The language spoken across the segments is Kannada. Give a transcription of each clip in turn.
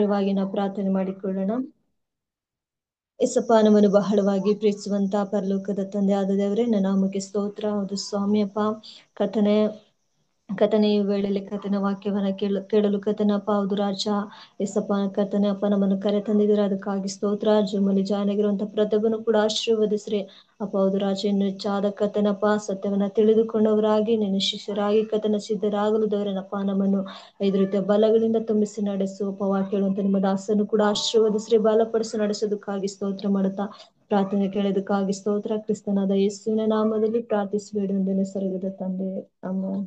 ನಾವು ಪ್ರಾರ್ಥನೆ ಮಾಡಿಕೊಳ್ಳೋಣ. ಯೇಸಪ್ಪ, ನಮ್ಮನ್ನು ಬಹಳವಾಗಿ ಪ್ರೀತಿಸುವಂತ ಪರಲೋಕದ ತಂದೆ ಆದ ದೇವರೇ, ನನ್ನ ನಾಮಕ್ಕೆ ಸ್ತೋತ್ರ. ಹೌದು ಸ್ವಾಮಿ ಅಪ್ಪ, ಕಥನೆ ಈ ವೇಳೆಯಲ್ಲಿ ಕಥನ ವಾಕ್ಯವನ್ನ ಕೇಳಲು ಕಥನಪ್ಪ. ಹೌದು ರಾಜ ಯೇಸಪ್ಪ, ಕಥನೆ ಅಪ್ಪ, ನಮ್ಮನ್ನು ಕರೆ ತಂದಿದ್ದೀರಾ, ಅದಕ್ಕಾಗಿ ಸ್ತೋತ್ರ. ಜುಮ್ಮಲ್ಲಿ ಜಾಯ್ನ್ ಆಗಿರುವಂತ ಪ್ರತಿಯೊಬ್ಬನು ಕೂಡ ಆಶೀರ್ವದಿಸ್ರಿ ಅಪ್ಪ. ಹೌದು ರಾಜ, ಇನ್ನು ಹೆಚ್ಚಾದ ಕಥನಪ್ಪ, ಸತ್ಯವನ್ನ ತಿಳಿದುಕೊಂಡವರಾಗಿ ನಿನ್ನ ಶಿಷ್ಯರಾಗಿ ಕಥನ ಸಿದ್ಧರಾಗಲು ದೇವರನಪ್ಪ, ನಮ್ಮನ್ನು ಐದು ರೀತಿಯ ಬಲಗಳಿಂದ ತುಂಬಿಸಿ ನಡೆಸು ಅಪ್ಪ. ಕೇಳುವಂತ ನಿಮ್ಮ ದಾಸನ್ನು ಕೂಡ ಆಶೀರ್ವದಿಸ್ರಿ, ಬಲಪಡಿಸಿ ನಡೆಸೋದಕ್ಕಾಗಿ ಸ್ತೋತ್ರ ಮಾಡುತ್ತಾ ಪ್ರಾರ್ಥನೆ ಕೇಳೋದಕ್ಕಾಗಿ ಸ್ತೋತ್ರ. ಕ್ರಿಸ್ತನಾದ ಯೇಸುವಿನ ನಾಮದಲ್ಲಿ ಪ್ರಾರ್ಥಿಸಿ ಬೇಡುವಂತೆ ಸ್ವರ್ಗದ ತಂದೆ, ಆಮೆನ್.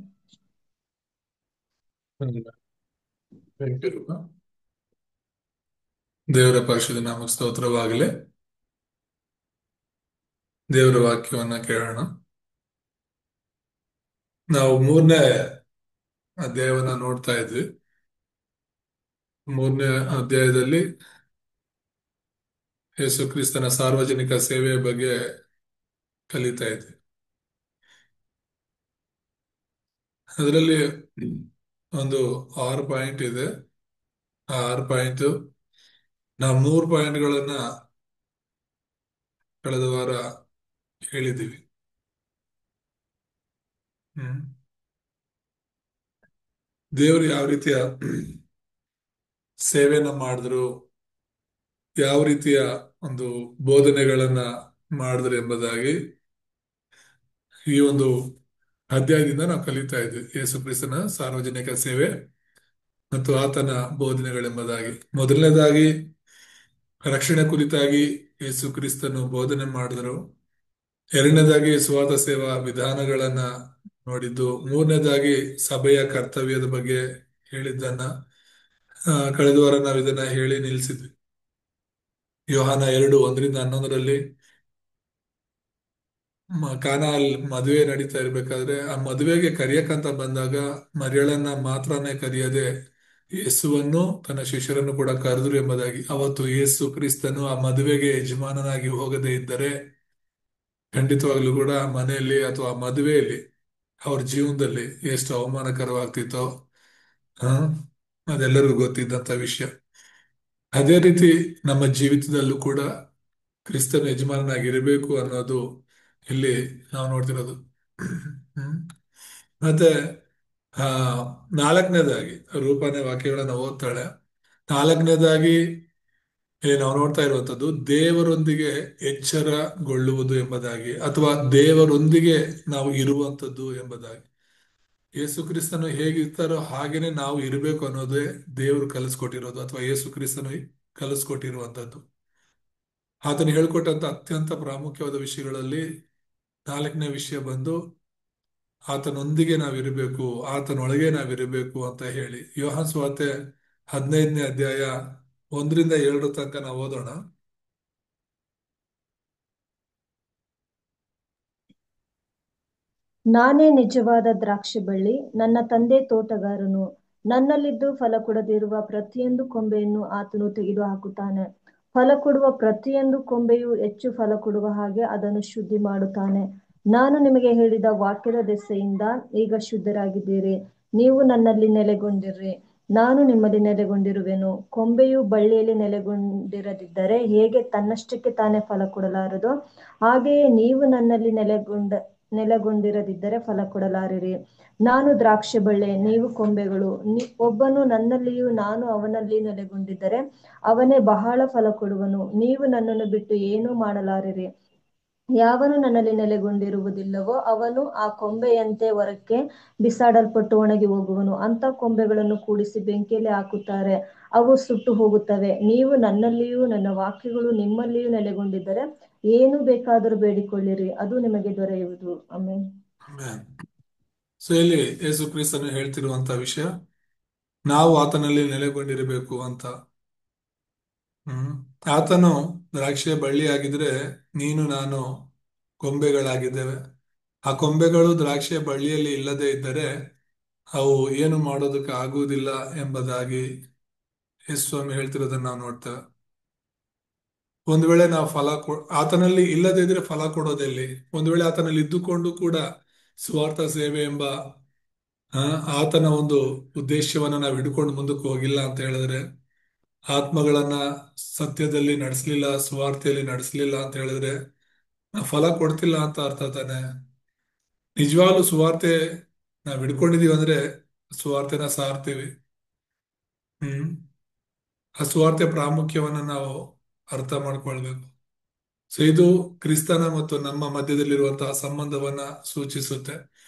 ದೇವರ ಪರಿಶುದ್ಧ ನಾಮಕ್ಕೆ ಸ್ತೋತ್ರವಾಗಲಿ. ದೇವರ ವಾಕ್ಯವನ್ನ ಕೇಳೋಣ. ನಾವು 3ನೇ ಅಧ್ಯಾಯವನ್ನ ನೋಡ್ತಾ ಇದ್ವಿ. 3ನೇ ಅಧ್ಯಾಯದಲ್ಲಿ ಯೇಸು ಕ್ರಿಸ್ತನ ಸಾರ್ವಜನಿಕ ಸೇವೆಯ ಬಗ್ಗೆ ಕಲಿತಾ ಇದ್ವಿ. ಅದರಲ್ಲಿ ಒಂದು 6 ಪಾಯಿಂಟ್ ಇದೆ. ಆ 6 ಪಾಯಿಂಟ್ ನಾವು 3 ಪಾಯಿಂಟ್ಗಳನ್ನ ಕಳೆದ ವಾರ ಹೇಳಿದ್ದೀವಿ. ದೇವರು ಯಾವ ರೀತಿಯ ಸೇವೆನ ಮಾಡಿದ್ರು, ಯಾವ ರೀತಿಯ ಒಂದು ಬೋಧನೆಗಳನ್ನ ಮಾಡಿದ್ರು ಎಂಬುದಾಗಿ ಈ ಒಂದು ಅಧ್ಯಾಯದಿಂದ ನಾವು ಕಲಿತಾ ಇದ್ವಿ. ಯೇಸು ಕ್ರಿಸ್ತನ ಸಾರ್ವಜನಿಕ ಸೇವೆ ಮತ್ತು ಆತನ ಬೋಧನೆಗಳೆಂಬುದಾಗಿ. ಮೊದಲನೇದಾಗಿ ರಕ್ಷಣೆ ಕುರಿತಾಗಿ ಯೇಸು ಕ್ರಿಸ್ತನು ಬೋಧನೆ ಮಾಡಿದ್ರು. ಎರಡನೇದಾಗಿ ಸ್ವಾರ್ಥ ಸೇವಾ ವಿಧಾನಗಳನ್ನ ನೋಡಿದ್ದು. ಮೂರನೇದಾಗಿ ಸಭೆಯ ಕರ್ತವ್ಯದ ಬಗ್ಗೆ ಹೇಳಿದ್ದನ್ನ ಕಳೆದ ವಾರ ನಾವು ಇದನ್ನ ಹೇಳಿ ನಿಲ್ಲಿಸಿದ್ವಿ. ಯೋಹಾನ 2:1-11 ಕಾನಾಲ್ ಮದುವೆ ನಡೀತಾ ಇರ್ಬೇಕಾದ್ರೆ ಆ ಮದುವೆಗೆ ಕರೆಯಕ್ಕಂತ ಬಂದಾಗ ಮರಿಯಳನ್ನ ಮಾತ್ರನೇ ಕರೆಯದೆ ಯೇಸುವನ್ನು ತನ್ನ ಶಿಷ್ಯರನ್ನು ಕೂಡ ಕರೆದ್ರು ಎಂಬುದಾಗಿ. ಅವತ್ತು ಯೇಸು ಕ್ರಿಸ್ತನು ಆ ಮದುವೆಗೆ ಯಜಮಾನನಾಗಿ ಹೋಗದೇ ಇದ್ದರೆ ಖಂಡಿತವಾಗ್ಲೂ ಕೂಡ ಮನೆಯಲ್ಲಿ ಅಥವಾ ಮದುವೆಯಲ್ಲಿ ಅವ್ರ ಜೀವನದಲ್ಲಿ ಎಷ್ಟು ಅವಮಾನಕರವಾಗ್ತಿತ್ತೋ ಅದೆಲ್ಲರಿಗೂ ಗೊತ್ತಿದ್ದಂತ ವಿಷಯ. ಅದೇ ರೀತಿ ನಮ್ಮ ಜೀವಿತದಲ್ಲೂ ಕೂಡ ಕ್ರಿಸ್ತನ ಯಜಮಾನನಾಗಿರಬೇಕು ಅನ್ನೋದು ಇಲ್ಲಿ ನಾವು ನೋಡ್ತಿರೋದು. ಮತ್ತೆ ಆ 4ನೇದಾಗಿ ರೂಪನೇ ವಾಕ್ಯಗಳನ್ನ ಓದ್ತಾಳೆ. 4ನೇದಾಗಿ ನಾವು ನೋಡ್ತಾ ಇರುವಂತದ್ದು ದೇವರೊಂದಿಗೆ ಎಚ್ಚರಗೊಳ್ಳುವುದು ಎಂಬುದಾಗಿ, ಅಥವಾ ದೇವರೊಂದಿಗೆ ನಾವು ಇರುವಂತದ್ದು ಎಂಬುದಾಗಿ. ಯೇಸು ಕ್ರಿಸ್ತನು ಹೇಗಿರ್ತಾರೋ ಹಾಗೇನೆ ನಾವು ಇರಬೇಕು ಅನ್ನೋದೇ ದೇವರು ಕಲಿಸ್ಕೊಟ್ಟಿರೋದು, ಅಥವಾ ಯೇಸು ಕ್ರಿಸ್ತನು ಕಲಿಸ್ಕೊಟ್ಟಿರುವಂತದ್ದು. ಆತನು ಹೇಳ್ಕೊಟ್ಟಂತ ಅತ್ಯಂತ ಪ್ರಾಮುಖ್ಯವಾದ ವಿಷಯಗಳಲ್ಲಿ 4ನೇ ವಿಷಯ ಬಂದು ಆತನೊಂದಿಗೆ ನಾವಿರಬೇಕು, ಆತನೊಳಗೆ ನಾವಿರಬೇಕು ಅಂತ ಹೇಳಿ. ಯೋಹಾನ್ ಸುವಾರ್ತೆ 15ನೇ ಅಧ್ಯಾಯ 1-7 ತನಕ ನಾವು ಓದೋಣ. ನಾನೇ ನಿಜವಾದ ದ್ರಾಕ್ಷಿ ಬಳ್ಳಿ, ನನ್ನ ತಂದೆ ತೋಟಗಾರನು. ನನ್ನಲ್ಲಿದ್ದು ಫಲ ಕೊಡದಿರುವ ಪ್ರತಿಯೊಂದು ಕೊಂಬೆಯನ್ನು ಆತನು ತೆಗೆದು ಹಾಕುತ್ತಾನೆ. ಫಲ ಕೊಡುವ ಪ್ರತಿಯೊಂದು ಕೊಂಬೆಯು ಹೆಚ್ಚು ಫಲ ಕೊಡುವ ಹಾಗೆ ಅದನ್ನು ಶುದ್ಧಿ ಮಾಡುತ್ತಾನೆ. ನಾನು ನಿಮಗೆ ಹೇಳಿದ ವಾಕ್ಯದ ದೆಸೆಯಿಂದ ಈಗ ಶುದ್ಧರಾಗಿದ್ದೀರಿ. ನೀವು ನನ್ನಲ್ಲಿ ನೆಲೆಗೊಂಡಿರ್ರಿ, ನಾನು ನಿಮ್ಮಲ್ಲಿ ನೆಲೆಗೊಂಡಿರುವೆನು. ಕೊಂಬೆಯು ಬಳ್ಳಿಯಲ್ಲಿ ನೆಲೆಗೊಂಡಿರದಿದ್ದರೆ ಹೇಗೆ ತನ್ನಷ್ಟಕ್ಕೆ ತಾನೇ ಫಲ ಕೊಡಲಾರದೋ, ಹಾಗೆಯೇ ನೀವು ನನ್ನಲ್ಲಿ ನೆಲೆಗೊಂಡಿರದಿದ್ದರೆ ಫಲ ಕೊಡಲಾರಿರಿ. ನಾನು ದ್ರಾಕ್ಷಿ ಬಳ್ಳಿ, ನೀವು ಕೊಂಬೆಗಳು. ಒಬ್ಬನು ನನ್ನಲ್ಲಿಯೂ ನಾನು ಅವನಲ್ಲಿ ನೆಲೆಗೊಂಡಿದ್ದರೆ ಅವನೇ ಬಹಳ ಫಲ ಕೊಡುವನು. ನೀವು ನನ್ನನ್ನು ಬಿಟ್ಟು ಏನೂ ಮಾಡಲಾರಿರಿ. ಯಾವನು ನನ್ನಲ್ಲಿ ನೆಲೆಗೊಂಡಿರುವುದಿಲ್ಲವೋ ಅವನು ಆ ಕೊಂಬೆಯಂತೆ ಹೊರಕ್ಕೆ ಬಿಸಾಡಲ್ಪಟ್ಟು ಒಣಗಿ ಹೋಗುವನು. ಅಂತ ಕೊಂಬೆಗಳನ್ನು ಕೂಡಿಸಿ ಬೆಂಕಿಯಲ್ಲಿ ಹಾಕುತ್ತಾರೆ, ಅವು ಸುಟ್ಟು ಹೋಗುತ್ತವೆ. ನೀವು ನನ್ನಲ್ಲಿಯೂ ನನ್ನ ವಾಕ್ಯಗಳು ನಿಮ್ಮಲ್ಲಿಯೂ ನೆಲೆಗೊಂಡಿದ್ದರೆ ಏನು ಬೇಕಾದರೂ ಬೇಡಿಕೊಳ್ಳಿರಿ, ಅದು ನಿಮಗೆ ದೊರೆಯುವುದು. ಆಮೆನ್. ಸೊ ಇಲ್ಲಿ ಯೇಸು ಕ್ರಿಸ್ತನು ಹೇಳ್ತಿರುವಂತ ವಿಷಯ, ನಾವು ಆತನಲ್ಲಿ ನೆಲೆಗೊಂಡಿರಬೇಕು ಅಂತ. ಆತನು ದ್ರಾಕ್ಷಿಯ ಬಳ್ಳಿ ಆಗಿದ್ರೆ ನೀನು ನಾನು ಕೊಂಬೆಗಳಾಗಿದ್ದೇವೆ. ಆ ಕೊಂಬೆಗಳು ದ್ರಾಕ್ಷಿಯ ಬಳ್ಳಿಯಲ್ಲಿ ಇಲ್ಲದೆ ಇದ್ದರೆ ಅವು ಏನು ಮಾಡೋದಕ್ಕೆ ಆಗುವುದಿಲ್ಲ ಎಂಬುದಾಗಿ ಯೇಸು ಸ್ವಾಮಿ ಹೇಳ್ತಿರೋದನ್ನ ನಾವು ನೋಡ್ತೇವೆ. ಒಂದು ವೇಳೆ ನಾವು ಆತನಲ್ಲಿ ಇಲ್ಲದೆ ಇದ್ರೆ ಫಲ ಕೊಡೋದೆಲ್ಲಿ? ಒಂದು ವೇಳೆ ಆತನಲ್ಲಿ ಇದ್ದುಕೊಂಡು ಕೂಡ ಸ್ವಾರ್ಥ ಸೇವೆ ಎಂಬ ಆತನ ಒಂದು ಉದ್ದೇಶವನ್ನ ನಾವು ಹಿಡ್ಕೊಂಡು ಮುಂದಕ್ಕೆ ಹೋಗಿಲ್ಲ ಅಂತ ಹೇಳಿದ್ರೆ ಆತ್ಮಗಳನ್ನ ಸತ್ಯದಲ್ಲಿ ನಡೆಸಲಿಲ್ಲ, ಸುವಾರ್ತೆಯಲ್ಲಿ ನಡೆಸಲಿಲ್ಲ ಅಂತ ಹೇಳಿದ್ರೆ ನಾವು ಫಲ ಕೊಡ್ತಿಲ್ಲ ಅಂತ ಅರ್ಥ ತಾನೆ. ನಿಜವಾಗ್ಲೂ ಸುವಾರ್ತೆ ನಾವ್ ಹಿಡ್ಕೊಂಡಿದೀವಿ ಅಂದ್ರೆ ಸುವಾರ್ತೆನ ಸಾರ್ತೀವಿ. ಹ್ಮ್ ಆ ಸುವಾರ್ತೆ ಪ್ರಾಮುಖ್ಯವನ್ನ ನಾವು ಅರ್ಥ ಮಾಡ್ಕೊಳ್ಬೇಕು. ಸೊ ಇದು ಕ್ರಿಸ್ತನ ಮತ್ತು ನಮ್ಮ ಮಧ್ಯದಲ್ಲಿರುವಂತಹ ಸಂಬಂಧವನ್ನ ಸೂಚಿಸುತ್ತೆ.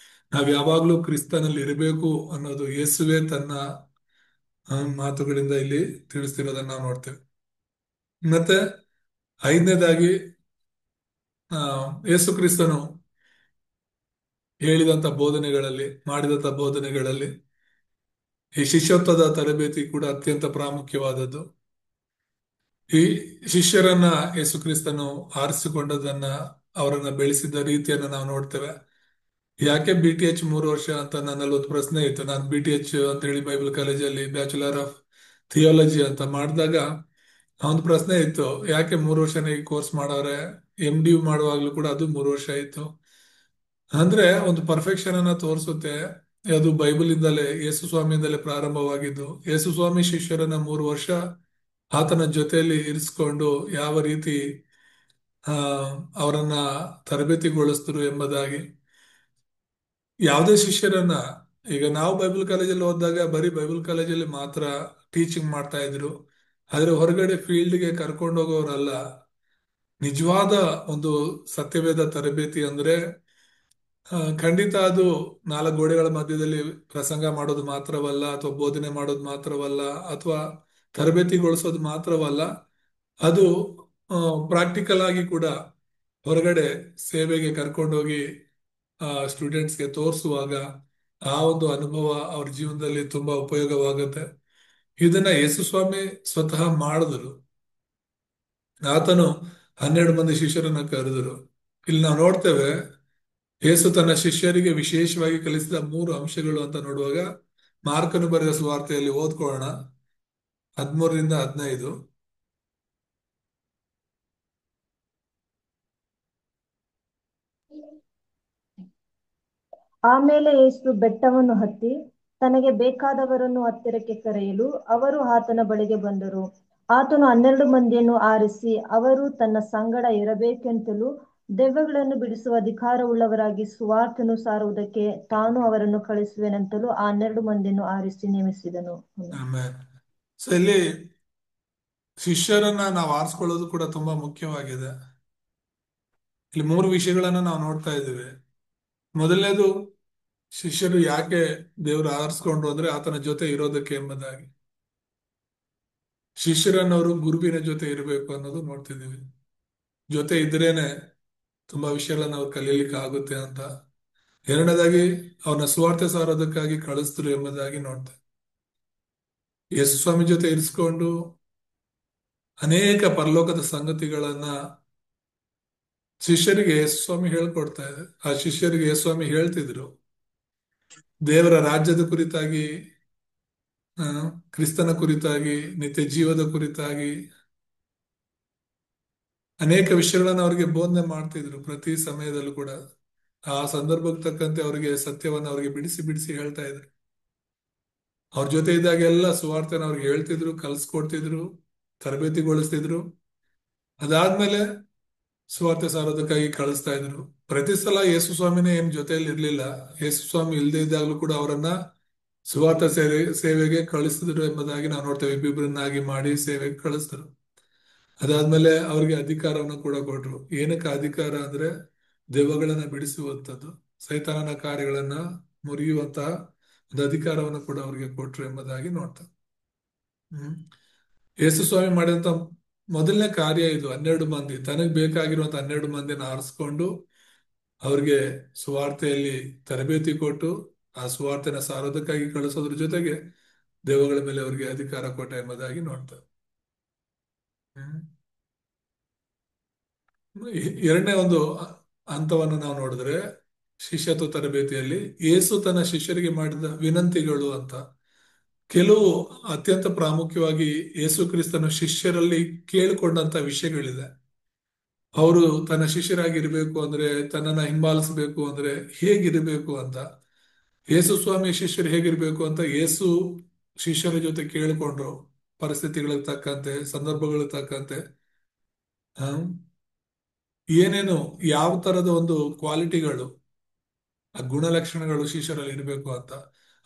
ನಾವ್ ಯಾವಾಗ್ಲೂ ಕ್ರಿಸ್ತನಲ್ಲಿ ಇರಬೇಕು ಅನ್ನೋದು ಯೇಸುವೆ ತನ್ನ ಮಾತುಗಳಿಂದ ಇಲ್ಲಿ ತಿಳಿಸ್ತಿರೋದನ್ನ ನಾವು ನೋಡ್ತೇವೆ. ಮತ್ತೆ ಐದನೇದಾಗಿ ಆ ಯೇಸು ಕ್ರಿಸ್ತನು ಹೇಳಿದಂತ ಬೋಧನೆಗಳಲ್ಲಿ, ಮಾಡಿದಂತ ಬೋಧನೆಗಳಲ್ಲಿ ಈ ಶಿಷ್ಯತ್ವದ ತರಬೇತಿ ಕೂಡ ಅತ್ಯಂತ ಪ್ರಾಮುಖ್ಯವಾದದ್ದು. ಈ ಶಿಷ್ಯರನ್ನ ಯೇಸು ಕ್ರಿಸ್ತನು ಆರಿಸಿಕೊಂಡದನ್ನ, ಅವರನ್ನ ಬೆಳೆಸಿದ ರೀತಿಯನ್ನ ನಾವು ನೋಡ್ತೇವೆ. ಯಾಕೆ BTH 3 ವರ್ಷ ಅಂತ ನನ್ನಲ್ಲಿ ಒಂದು ಪ್ರಶ್ನೆ ಇತ್ತು. ನಾನು BTH ಅಂತ ಹೇಳಿ ಬೈಬಲ್ ಕಾಲೇಜಲ್ಲಿ ಬ್ಯಾಚುಲರ್ ಆಫ್ ಥಿಯಾಲಜಿ ಅಂತ ಮಾಡಿದಾಗ ಒಂದು ಪ್ರಶ್ನೆ ಇತ್ತು, ಯಾಕೆ 3 ವರ್ಷನೇ ಈ ಕೋರ್ಸ್ ಮಾಡವ್ರೆ, MD ಮಾಡುವಾಗ್ಲೂ ಕೂಡ ಅದು 3 ವರ್ಷ ಇತ್ತು. ಅಂದ್ರೆ ಒಂದು ಪರ್ಫೆಕ್ಷನ್ ಅನ್ನ ತೋರಿಸುತ್ತೆ. ಅದು ಬೈಬಲ್ ಇಂದಲೇ, ಯೇಸು ಸ್ವಾಮಿಯಿಂದಲೇ ಪ್ರಾರಂಭವಾಗಿದ್ದು. ಯೇಸು ಸ್ವಾಮಿ ಶಿಷ್ಯರನ್ನ 3 ವರ್ಷ ಆತನ ಜೊತೆಯಲ್ಲಿ ಇರಿಸ್ಕೊಂಡು ಯಾವ ರೀತಿ ಆ ಅವರನ್ನ ತರಬೇತಿಗೊಳಿಸಿದ್ರು ಎಂಬುದಾಗಿ. ಯಾವುದೇ ಶಿಷ್ಯರನ್ನ, ಈಗ ನಾವು ಬೈಬಲ್ ಕಾಲೇಜಲ್ಲಿ ಓದಿದಾಗ ಬರೀ ಬೈಬಲ್ ಕಾಲೇಜಲ್ಲಿ ಮಾತ್ರ ಟೀಚಿಂಗ್ ಮಾಡ್ತಾ ಇದ್ರು, ಆದ್ರೆ ಹೊರಗಡೆ ಫೀಲ್ಡ್ಗೆ ಕರ್ಕೊಂಡು ಹೋಗೋರಲ್ಲ. ನಿಜವಾದ ಒಂದು ಸತ್ಯವೇದ ತರಬೇತಿ ಅಂದ್ರೆ ಖಂಡಿತ ಅದು 4 ಗೋಡೆಗಳ ಮಧ್ಯದಲ್ಲಿ ಪ್ರಸಂಗ ಮಾಡೋದು ಮಾತ್ರವಲ್ಲ, ಅಥವಾ ಬೋಧನೆ ಮಾಡೋದು ಮಾತ್ರವಲ್ಲ, ಅಥವಾ ತರಬೇತಿಗೊಳಿಸೋದು ಮಾತ್ರವಲ್ಲ. ಅದು ಪ್ರಾಕ್ಟಿಕಲ್ ಆಗಿ ಕೂಡ ಹೊರಗಡೆ ಸೇವೆಗೆ ಕರ್ಕೊಂಡೋಗಿ ಸ್ಟೂಡೆಂಟ್ಸ್ಗೆ ತೋರಿಸುವಾಗ ಆ ಒಂದು ಅನುಭವ ಅವ್ರ ಜೀವನದಲ್ಲಿ ತುಂಬಾ ಉಪಯೋಗವಾಗುತ್ತೆ. ಇದನ್ನ ಯೇಸು ಸ್ವಾಮಿ ಸ್ವತಃ ಮಾಡಿದ್ರು. ಆತನು 12 ಮಂದಿ ಶಿಷ್ಯರನ್ನ ಕರೆದರು. ಇಲ್ಲಿ ನಾವು ನೋಡ್ತೇವೆ, ಯೇಸು ತನ್ನ ಶಿಷ್ಯರಿಗೆ ವಿಶೇಷವಾಗಿ ಕಲಿಸಿದ 3 ಅಂಶಗಳು ಅಂತ ನೋಡುವಾಗ, ಮಾರ್ಕನು ಬರೆದ ಸುವಾರ್ತೆಯಲ್ಲಿ ಓದ್ಕೊಳ್ಳೋಣ, 13-15. ಆಮೇಲೆ ಯೇಸು ಬೆಟ್ಟವನ್ನು ಹತ್ತಿ ತನಗೆ ಬೇಕಾದವರನ್ನು ಹತ್ತಿರಕ್ಕೆ ಕರೆಯಲು ಅವರು ಆತನ ಬಳಿಗೆ ಬಂದರು. ಆತನು 12 ಮಂದಿಯನ್ನು ಆರಿಸಿ, ಅವರು ತನ್ನ ಸಂಗಡ ಇರಬೇಕೆಂತಲೂ ದೆವ್ವಗಳನ್ನು ಬಿಡಿಸುವ ಅಧಿಕಾರವುಳ್ಳವರಾಗಿ ಸುವಾರ್ತೆಯನ್ನು ಸಾರುವುದಕ್ಕೆ ತಾನು ಅವರನ್ನು ಕಳಿಸುವೆನೆಂತಲೂ ಆ 12 ಮಂದಿಯನ್ನು ಆರಿಸಿ ನೇಮಿಸಿದನು. ಆಮೇಲೆ ಸೊ ಇಲ್ಲಿ ಶಿಷ್ಯರನ್ನ ನಾವು ಆರಿಸ್ಕೊಳ್ಳೋದು ಕೂಡ ತುಂಬಾ ಮುಖ್ಯವಾಗಿದೆ. ಇಲ್ಲಿ 3 ವಿಷಯಗಳನ್ನ ನಾವು ನೋಡ್ತಾ ಇದ್ದೇವೆ. ಮೊದಲನೇದು, ಶಿಷ್ಯರು ಯಾಕೆ ದೇವರು ಆರಿಸ್ಕೊಂಡ್ರು ಅಂದ್ರೆ ಆತನ ಜೊತೆ ಇರೋದಕ್ಕೆ ಎಂಬುದಾಗಿ. ಶಿಷ್ಯರನ್ನವರು ಗುರುವಿನ ಜೊತೆ ಇರಬೇಕು ಅನ್ನೋದು ನೋಡ್ತಿದ್ದೀವಿ. ಜೊತೆ ಇದ್ರೇನೆ ತುಂಬಾ ವಿಷಯಗಳನ್ನ ನಾವು ಕಲೀಲಿಕ್ಕೆ ಆಗುತ್ತೆ ಅಂತ. ಎರಡನೇದಾಗಿ, ಅವನ ಸುವಾರ್ತೆ ಸಾರೋದಕ್ಕಾಗಿ ಕಳಿಸಿದ್ರು ಎಂಬುದಾಗಿ ನೋಡ್ತೇವೆ. ಯೇಸು ಸ್ವಾಮಿ ಜೊತೆ ಇರಿಸ್ಕೊಂಡು ಅನೇಕ ಪರಲೋಕದ ಸಂಗತಿಗಳನ್ನ ಶಿಷ್ಯರಿಗೆ ಯೇಸು ಸ್ವಾಮಿ ಹೇಳ್ಕೊಡ್ತಾ ಇದ್ದಾರೆ. ಆ ಶಿಷ್ಯರಿಗೆ ಯೇಸು ಸ್ವಾಮಿ ಹೇಳ್ತಿದ್ರು ದೇವರ ರಾಜ್ಯದ ಕುರಿತಾಗಿ, ಆ, ಕ್ರಿಸ್ತನ ಕುರಿತಾಗಿ, ನಿತ್ಯ ಜೀವದ ಕುರಿತಾಗಿ ಅನೇಕ ವಿಷಯಗಳನ್ನ ಅವರಿಗೆ ಬೋಧನೆ ಮಾಡ್ತಿದ್ರು ಪ್ರತಿ ಸಮಯದಲ್ಲೂ ಕೂಡ. ಆ ಸಂದರ್ಭಕ್ಕೆ ತಕ್ಕಂತೆ ಅವರಿಗೆ ಸತ್ಯವನ್ನ ಅವರಿಗೆ ಬಿಡಿಸಿ ಬಿಡಿಸಿ ಹೇಳ್ತಾ ಇದ್ರು. ಅವ್ರ ಜೊತೆ ಇದ್ದಾಗೆಲ್ಲ ಸುವಾರ್ತೆನ ಅವ್ರಿಗೆ ಹೇಳ್ತಿದ್ರು, ಕಲ್ಸ್ಕೊಡ್ತಿದ್ರು, ತರಬೇತಿಗೊಳಿಸ್ತಿದ್ರು. ಅದಾದ್ಮೇಲೆ ಸುವಾರ್ತೆ ಸಾರೋದಕ್ಕಾಗಿ ಕಳಿಸ್ತಾ ಇದ್ರು. ಪ್ರತಿ ಸಲ ಯೇಸು ಸ್ವಾಮಿನೇ ಏನ್ ಜೊತೆಯಲ್ಲಿ ಇರ್ಲಿಲ್ಲ. ಯೇಸು ಸ್ವಾಮಿ ಇಲ್ಲದೆ ಇದ್ದಾಗಲೂ ಕೂಡ ಅವರನ್ನ ಸುವಾರ್ತೆ ಸೇವೆಗೆ ಕಳಿಸಿದ್ರು ಎಂಬುದಾಗಿ ನಾವು ನೋಡ್ತೇವೆ. ಇಬ್ಬಿಬ್ಬರನ್ನಾಗಿ ಮಾಡಿ ಸೇವೆಗೆ ಕಳಿಸಿದ್ರು. ಅದಾದ್ಮೇಲೆ ಅವ್ರಿಗೆ ಅಧಿಕಾರವನ್ನು ಕೂಡ ಕೊಟ್ರು. ಏನಕ್ಕೆ ಅಧಿಕಾರ ಅಂದ್ರೆ ದೆವ್ವಗಳನ್ನ ಬಿಡಿಸುವಂಥದ್ದು, ಸೈತಾನನ ಕಾರ್ಯಗಳನ್ನ ಮುರಿಯುವಂತಹ ಒಂದು ಅಧಿಕಾರವನ್ನು ಕೂಡ ಅವ್ರಿಗೆ ಕೊಟ್ರು ಎಂಬುದಾಗಿ ನೋಡ್ತಾರೆ. ಹ್ಮ್ ಯೇಸು ಸ್ವಾಮಿ ಮಾಡಿದಂತ ಮೊದಲನೇ ಕಾರ್ಯ ಇದು. 12 ಮಂದಿ, ತನಗ್ ಬೇಕಾಗಿರುವಂತ 12 ಮಂದಿನ ಆರಿಸ್ಕೊಂಡು ಅವ್ರಿಗೆ ಸುವಾರ್ತೆಯಲ್ಲಿ ತರಬೇತಿ ಕೊಟ್ಟು ಆ ಸುವಾರ್ತೆನ ಸಾರೋದಕ್ಕಾಗಿ ಕಳಿಸೋದ್ರ ಜೊತೆಗೆ ದೆವ್ವಗಳ ಮೇಲೆ ಅವ್ರಿಗೆ ಅಧಿಕಾರ ಕೊಟ್ಟ ಎಂಬುದಾಗಿ ನೋಡ್ತಾರೆ. ಹ್ಮ್ ಎರಡನೇ ಒಂದು ಹಂತವನ್ನು ನಾವು ನೋಡಿದ್ರೆ, ಶಿಷ್ಯತ್ವ ತರಬೇತಿಯಲ್ಲಿ ಯೇಸು ತನ್ನ ಶಿಷ್ಯರಿಗೆ ಮಾಡಿದ ವಿನಂತಿಗಳು ಅಂತ ಕೆಲವು ಅತ್ಯಂತ ಪ್ರಾಮುಖ್ಯವಾಗಿ ಯೇಸು ಕ್ರಿಸ್ತನ ಶಿಷ್ಯರಲ್ಲಿ ಕೇಳಿಕೊಂಡಂತ ವಿಷಯಗಳಿದೆ. ಅವರು ತನ್ನ ಶಿಷ್ಯರಾಗಿರ್ಬೇಕು ಅಂದ್ರೆ, ತನ್ನನ್ನ ಹಿಂಬಾಲಿಸಬೇಕು ಅಂದ್ರೆ ಹೇಗಿರ್ಬೇಕು ಅಂತ, ಯೇಸು ಸ್ವಾಮಿ ಶಿಷ್ಯರು ಹೇಗಿರ್ಬೇಕು ಅಂತ ಯೇಸು ಶಿಷ್ಯರ ಜೊತೆ ಕೇಳಿಕೊಂಡ್ರು. ಪರಿಸ್ಥಿತಿಗಳಿಗೆ ತಕ್ಕಂತೆ, ಸಂದರ್ಭಗಳಿಗೆ ತಕ್ಕಂತೆ ಆ, ಏನೇನು ಯಾವ ತರದ ಒಂದು ಕ್ವಾಲಿಟಿಗಳು, ಆ ಗುಣಲಕ್ಷಣಗಳು ಶಿಷ್ಯರಲ್ಲಿ ಇರಬೇಕು ಅಂತ.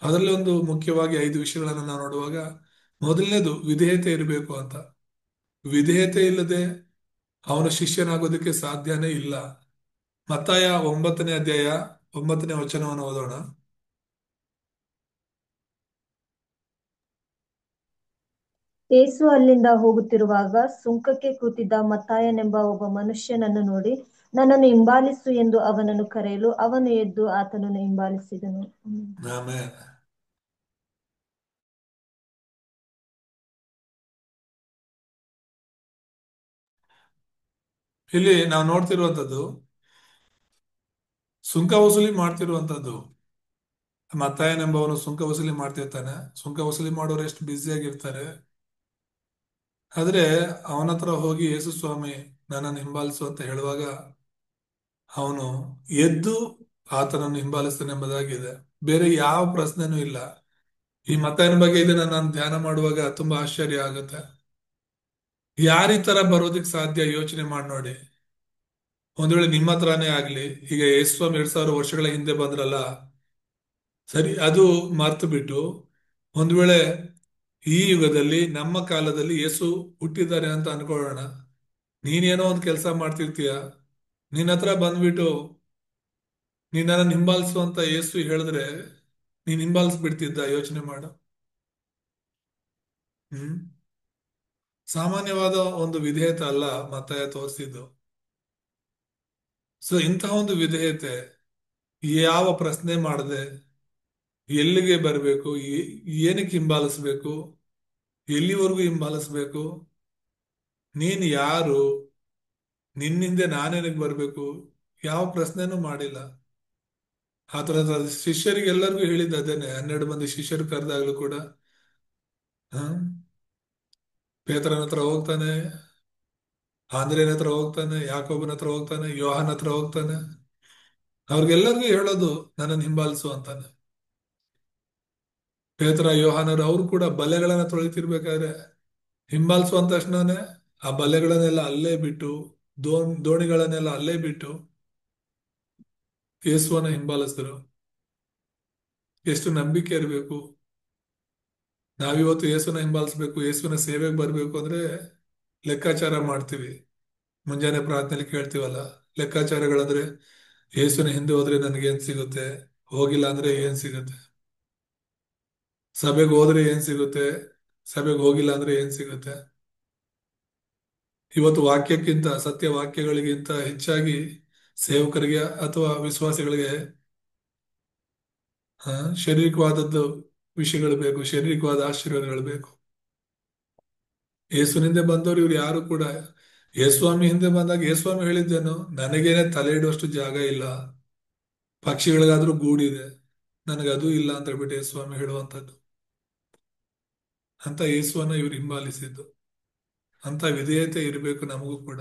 ಅದರಲ್ಲಿ ಒಂದು ಮುಖ್ಯವಾಗಿ 5 ವಿಷಯಗಳನ್ನು ನಾವು ನೋಡುವಾಗ, ಮೊದಲನೇದು ವಿಧೇಯತೆ ಇರಬೇಕು ಅಂತ. ವಿಧೇಯತೆ ಇಲ್ಲದೆ ಅವನು ಶಿಷ್ಯನಾಗೋದಕ್ಕೆ ಸಾಧ್ಯನೇ ಇಲ್ಲ. ಮತ್ತಾಯ 9ನೇ ಅಧ್ಯಾಯ 9ನೇ ವಚನವನ್ನು ಓದೋಣ. ಯೇಸು ಅಲ್ಲಿಂದ ಹೋಗುತ್ತಿರುವಾಗ ಸುಂಕಕ್ಕೆ ಕೂತಿದ್ದ ಮತ್ತಾಯನೆಂಬ ಒಬ್ಬ ಮನುಷ್ಯನನ್ನು ನೋಡಿ, ನನ್ನನ್ನು ಹಿಂಬಾಲಿಸು ಎಂದು ಅವನನ್ನು ಕರೆಯಲು ಅವನು ಎದ್ದು ಆತನನ್ನು ಹಿಂಬಾಲಿಸಿದನು. ಆಮೇಲೆ ಇಲ್ಲಿ ನಾವು ನೋಡ್ತಿರುವಂತದ್ದು ಸುಂಕ ವಸೂಲಿ ಮಾಡ್ತಿರುವಂತದ್ದು. ಮತ್ತಾಯನೆಂಬವನು ಸುಂಕ ವಸೂಲಿ ಮಾಡ್ತಿರ್ತಾನೆ. ಸುಂಕ ವಸೂಲಿ ಮಾಡೋರು ಎಷ್ಟು ಬ್ಯುಸಿಯಾಗಿರ್ತಾರೆ. ಆದ್ರೆ ಅವನ ಹತ್ರ ಹೋಗಿ ಯೇಸು ಸ್ವಾಮಿ ನನ್ನನ್ನು ಹಿಂಬಾಲಿಸು ಅಂತ ಹೇಳುವಾಗ ಅವನು ಎದ್ದು ಆತನನ್ನು ಹಿಂಬಾಲಿಸ್ತಾನೆ ಎಂಬುದಾಗಿದೆ. ಬೇರೆ ಯಾವ ಪ್ರಶ್ನೆನೂ ಇಲ್ಲ. ಈ ಮತ್ತಾಯನ ಬಗ್ಗೆ ಇದನ್ನ ನಾನು ಧ್ಯಾನ ಮಾಡುವಾಗ ತುಂಬಾ ಆಶ್ಚರ್ಯ ಆಗುತ್ತೆ. ಯಾರ ಈ ತರ ಬರೋದಕ್ಕೆ ಸಾಧ್ಯ? ಯೋಚನೆ ಮಾಡಿ ನೋಡಿ. ಒಂದ್ ವೇಳೆ ನಿಮ್ಮ ಹತ್ರನೇ ಆಗ್ಲಿ, ಈಗ ಯೇಸು ಸ್ವಾಮಿ 2000 ವರ್ಷಗಳ ಹಿಂದೆ ಬಂದ್ರಲ್ಲ, ಸರಿ, ಅದು ಮರ್ತು ಬಿಟ್ಟು ಒಂದ್ ವೇಳೆ ಈ ಯುಗದಲ್ಲಿ ನಮ್ಮ ಕಾಲದಲ್ಲಿ ಯೇಸು ಹುಟ್ಟಿದ್ದಾರೆ ಅಂತ ಅನ್ಕೊಳ್ಳೋಣ. ನೀನೇನೋ ಒಂದು ಕೆಲಸ ಮಾಡ್ತಿರ್ತೀಯ, ನಿನ್ನ ಹತ್ರ ಬಂದ್ಬಿಟ್ಟು ನಿನ್ನನ್ನು ಹಿಂಬಾಲಿಸುವಂತ ಯೇಸು ಹೇಳಿದ್ರೆ ನೀನ್ ಹಿಂಬಾಲಿಸ್ಬಿಡ್ತಿದ್ದ? ಯೋಚನೆ ಮಾಡು. ಹ್ಮ್ ಸಾಮಾನ್ಯವಾದ ಒಂದು ವಿಧೇಯತೆ ಅಲ್ಲ ಮತ್ತಾಯ ತೋರಿಸಿದ್ದು. ಸೊ ಇಂತಹ ಒಂದು ವಿಧೇಯತೆ, ಯಾವ ಪ್ರಶ್ನೆ ಮಾಡದೆ ಎಲ್ಲಿಗೆ ಬರಬೇಕು, ಏನಕ್ಕೆ ಹಿಂಬಾಲಿಸ್ಬೇಕು, ಎಲ್ಲಿವರೆಗೂ ಹಿಂಬಾಲಿಸ್ಬೇಕು, ನೀನ್ ಯಾರು, ನಿನ್ನಿಂದೆ ನಾನೇನಕ್ಕೆ ಬರ್ಬೇಕು, ಯಾವ ಪ್ರಶ್ನೆನೂ ಮಾಡಿಲ್ಲ. ಆ ತರದ ಶಿಷ್ಯರಿಗೆಲ್ಲರಿಗೂ ಹೇಳಿದ್ದ ಅದೇನೆ. 12 ಮಂದಿ ಶಿಷ್ಯರು ಕರೆದಾಗ್ಲೂ ಕೂಡ ಹ ಪೇತ್ರನ ಹತ್ರ ಹೋಗ್ತಾನೆ, ಆಂದ್ರೇಯನ ಹತ್ರ ಹೋಗ್ತಾನೆ, ಯಾಕೋಬನ ಹತ್ರ ಹೋಗ್ತಾನೆ, ಯೋಹಾನ ಹತ್ರ ಹೋಗ್ತಾನೆ. ಅವ್ರಿಗೆಲ್ಲರಿಗೂ ಹೇಳೋದು ನನ್ನನ್ನು ಹಿಂಬಾಲಿಸು ಅಂತಾನೆ. ಪೇತ್ರ ಯೋಹಾನರು ಅವರು ಕೂಡ ಬಲೆಗಳನ್ನ ತೊಳಿತಿರ್ಬೇಕಾದ್ರೆ ಹಿಂಬಾಲಿಸುವಂತ ತಕ್ಷಣನೇ ಆ ಬಲೆಗಳನ್ನೆಲ್ಲ ಅಲ್ಲೇ ಬಿಟ್ಟು, ದೋಣಿಗಳನ್ನೆಲ್ಲ ಅಲ್ಲೇ ಬಿಟ್ಟು ಯೇಸುವನ್ನ ಹಿಂಬಾಲಿಸಿದ್ರು. ಎಷ್ಟು ನಂಬಿಕೆ ಇರಬೇಕು. ನಾವಿವತ್ತು ಯೇಸುನ ಹಿಂಬಾಲಿಸ್ಬೇಕು, ಯೇಸುವಿನ ಸೇವೆಗೆ ಬರ್ಬೇಕು ಅಂದ್ರೆ ಲೆಕ್ಕಾಚಾರ ಮಾಡ್ತೀವಿ. ಮುಂಜಾನೆ ಪ್ರಾರ್ಥನೆಯಲ್ಲಿ ಕೇಳ್ತೀವಲ್ಲ, ಲೆಕ್ಕಾಚಾರಗಳಂದ್ರೆ ಯೇಸುವಿನ ಹಿಂದೆ ಹೋದ್ರೆ ನನಗೆ ಏನ್ ಸಿಗುತ್ತೆ, ಹೋಗಿಲ್ಲ ಅಂದ್ರೆ ಏನ್ ಸಿಗುತ್ತೆ, ಸಭೆಗೆ ಹೋದ್ರೆ ಏನ್ ಸಿಗುತ್ತೆ, ಸಭೆಗೆ ಹೋಗಿಲ್ಲ ಅಂದ್ರೆ ಏನ್ ಸಿಗುತ್ತೆ. ಇವತ್ತು ವಾಕ್ಯಕ್ಕಿಂತ, ಸತ್ಯ ವಾಕ್ಯಗಳಿಗಿಂತ ಹೆಚ್ಚಾಗಿ ಸೇವಕರಿಗೆ ಅಥವಾ ವಿಶ್ವಾಸಿಗಳಿಗೆ ಶಾರೀರಿಕವಾದದ್ದು ವಿಷಯಗಳು ಬೇಕು, ಶಾರೀರಿಕವಾದ ಆಶೀರ್ವಾದಗಳು ಬೇಕು. ಯೇಸುವಿನ ಬಂದವರು ಇವ್ರು ಯಾರು ಕೂಡ, ಯೇಸ್ವಾಮಿ ಹಿಂದೆ ಬಂದಾಗ ಯೇಸ್ವಾಮಿ ಹೇಳಿದ್ದೇನು, ನನಗೇನೆ ತಲೆ ಇಡುವಷ್ಟು ಜಾಗ ಇಲ್ಲ, ಪಕ್ಷಿಗಳಿಗಾದ್ರೂ ಗೂಡಿದೆ, ನನಗದು ಇಲ್ಲ ಅಂತ ಹೇಳ್ಬಿಟ್ಟು ಯೇಸ್ವಾಮಿ ಹೇಳುವಂಥದ್ದು. ಅಂತ ಯೇಸುವನ್ನ ಇವ್ರು ಹಿಂಬಾಲಿಸಿದ್ದು. ಅಂತ ವಿಧೇಯತೆ ಇರಬೇಕು ನಮಗೂ ಕೂಡ.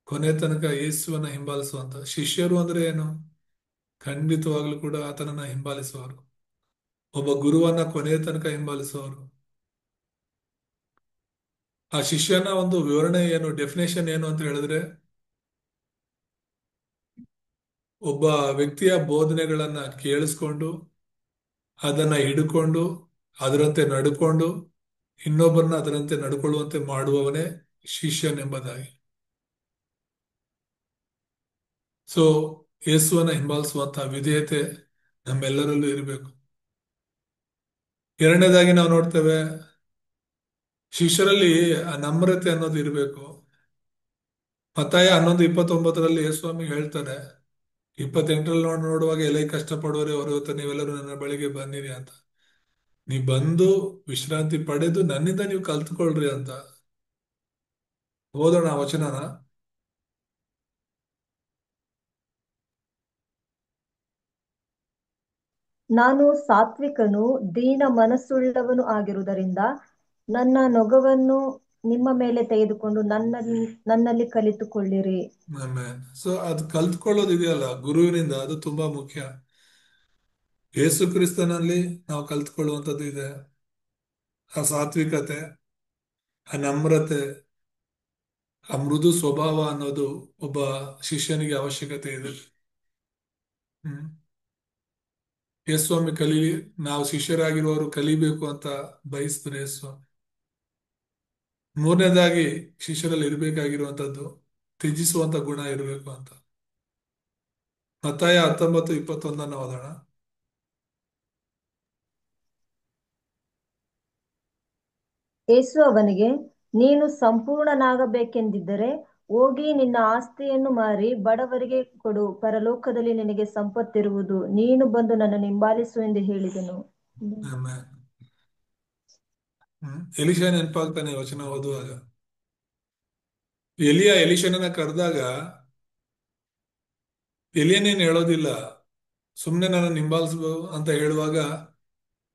ಕೊನೆ ತನಕ ಯೇಸುವನ್ನ ಹಿಂಬಾಲಿಸುವಂತ ಶಿಷ್ಯರು ಅಂದ್ರೆ ಏನು? ಖಂಡಿತವಾಗ್ಲೂ ಕೂಡ ಆತನನ್ನ ಹಿಂಬಾಲಿಸುವವರು, ಒಬ್ಬ ಗುರುವನ್ನ ಕೊನೆಯ ತನಕ ಹಿಂಬಾಲಿಸುವವರು. ಆ ಶಿಷ್ಯನ ಒಂದು ವಿವರಣೆ ಏನು, ಡೆಫಿನೇಷನ್ ಏನು ಅಂತ ಹೇಳಿದ್ರೆ, ಒಬ್ಬ ವ್ಯಕ್ತಿಯ ಬೋಧನೆಗಳನ್ನ ಕೇಳಿಸ್ಕೊಂಡು ಅದನ್ನ ಹಿಡ್ಕೊಂಡು ಅದರಂತೆ ನಡ್ಕೊಂಡು ಇನ್ನೊಬ್ಬರನ್ನ ಅದರಂತೆ ನಡ್ಕೊಳ್ಳುವಂತೆ ಮಾಡುವವನೇ ಶಿಷ್ಯನೆಂಬುದಾಗಿ. ಸೊ ಯೇಸುವನ್ನ ಹಿಂಬಾಲಿಸುವಂತಹ ವಿಧೇಯತೆ ನಮ್ಮೆಲ್ಲರಲ್ಲೂ ಇರಬೇಕು. ಎರಡನೇದಾಗಿ ನಾವು ನೋಡ್ತೇವೆ, ಶಿಷ್ಯರಲ್ಲಿ ಆ ನಮ್ರತೆ ಅನ್ನೋದು ಇರಬೇಕು. ಮತ್ತಾಯ 11:29 ಯೇಸ್ವಾಮಿ ಹೇಳ್ತಾರೆ, 28ರಲ್ಲಿ ನೋಡುವಾಗ ಎಲೆ ಕಷ್ಟಪಡುವರೆ ಹೊರತು ನೀವೆಲ್ಲರೂ ನನ್ನ ಬಳಿಗೆ ಬನ್ನಿರಿ ಅಂತ. ನೀವ್ ಬಂದು ವಿಶ್ರಾಂತಿ ಪಡೆದು ನನ್ನಿಂದ ನೀವು ಕಲ್ತ್ಕೊಳ್ರಿ ಅಂತ. ಓದೋಣ ಆ ವಚನನ. ನಾನು ಸಾತ್ವಿಕನು ದೀನ ಮನಸ್ಸುಳ್ಳವನು ಆಗಿರುವುದರಿಂದ ನನ್ನ ನೊಗವನ್ನು ನಿಮ್ಮ ಮೇಲೆ ತೆಗೆದುಕೊಂಡು ನನ್ನಲ್ಲಿ ಕಲಿತುಕೊಳ್ಳಿರಿ. ಆಮೇಲೆ ಸೊ ಅದು ಕಲ್ತ್ಕೊಳ್ಳೋದು ಇದೆಯಲ್ಲ ಗುರುವಿನಿಂದ, ಅದು ತುಂಬಾ ಮುಖ್ಯ. ಯೇಸು ಕ್ರಿಸ್ತನಲ್ಲಿ ನಾವು ಕಲ್ತ್ಕೊಳ್ಳುವಂಥದ್ದು ಇದೆ, ಆ ಸಾತ್ವಿಕತೆ. ಆ ನಮ್ರತೆ, ಆ ಮೃದು ಸ್ವಭಾವ ಅನ್ನೋದು ಒಬ್ಬ ಶಿಷ್ಯನಿಗೆ ಅವಶ್ಯಕತೆ ಇದೆ. ಹ್ಮ್. ಯೇಸ್ವಾಮಿ ನಾವು ಶಿಷ್ಯರಾಗಿರುವವರು ಕಲಿಬೇಕು ಅಂತ ಬಯಸಿದ್ರು ಯೇಸ್ವಾಮಿ. ಮೂರನೇದಾಗಿ ಶಿಷ್ಯರಲ್ಲಿ ಇರಬೇಕಾಗಿರುವಂತದ್ದು ತ್ಯಜಿಸುವಂತ ಗುಣ ಇರಬೇಕು ಅಂತ. ಮತ್ತಾಯ 19:21 ಓದೋಣ. ಯೇಸು ಅವನಿಗೆ, ನೀನು ಸಂಪೂರ್ಣನಾಗಬೇಕೆಂದಿದ್ದರೆ ಹೋಗಿ ನಿನ್ನ ಆಸ್ತಿಯನ್ನು ಮಾರಿ ಬಡವರಿಗೆ ಕೊಡು, ಪರಲೋಕದಲ್ಲಿ ನಿನಗೆ ಸಂಪತ್ತಿರುವುದು, ನೀನು ಬಂದು ನನ್ನನ್ನು ಹಿಂಬಾಲಿಸು ಎಂದು ಹೇಳಿದನು. ಆಮೇಲೆ ಎಲಿಶಾ ನೆನಪಾಗ್ತಾನೆ ವಚನ ಓದುವಾಗ. ಎಲಿಶನನ್ನ ಕರೆದಾಗ ಎಲಿಯನೇನು ಹೇಳೋದಿಲ್ಲ, ಸುಮ್ಮನೆ ನನ್ನ ಹಿಂಬಾಲಿಸ್ಬೇಕು ಅಂತ ಹೇಳುವಾಗ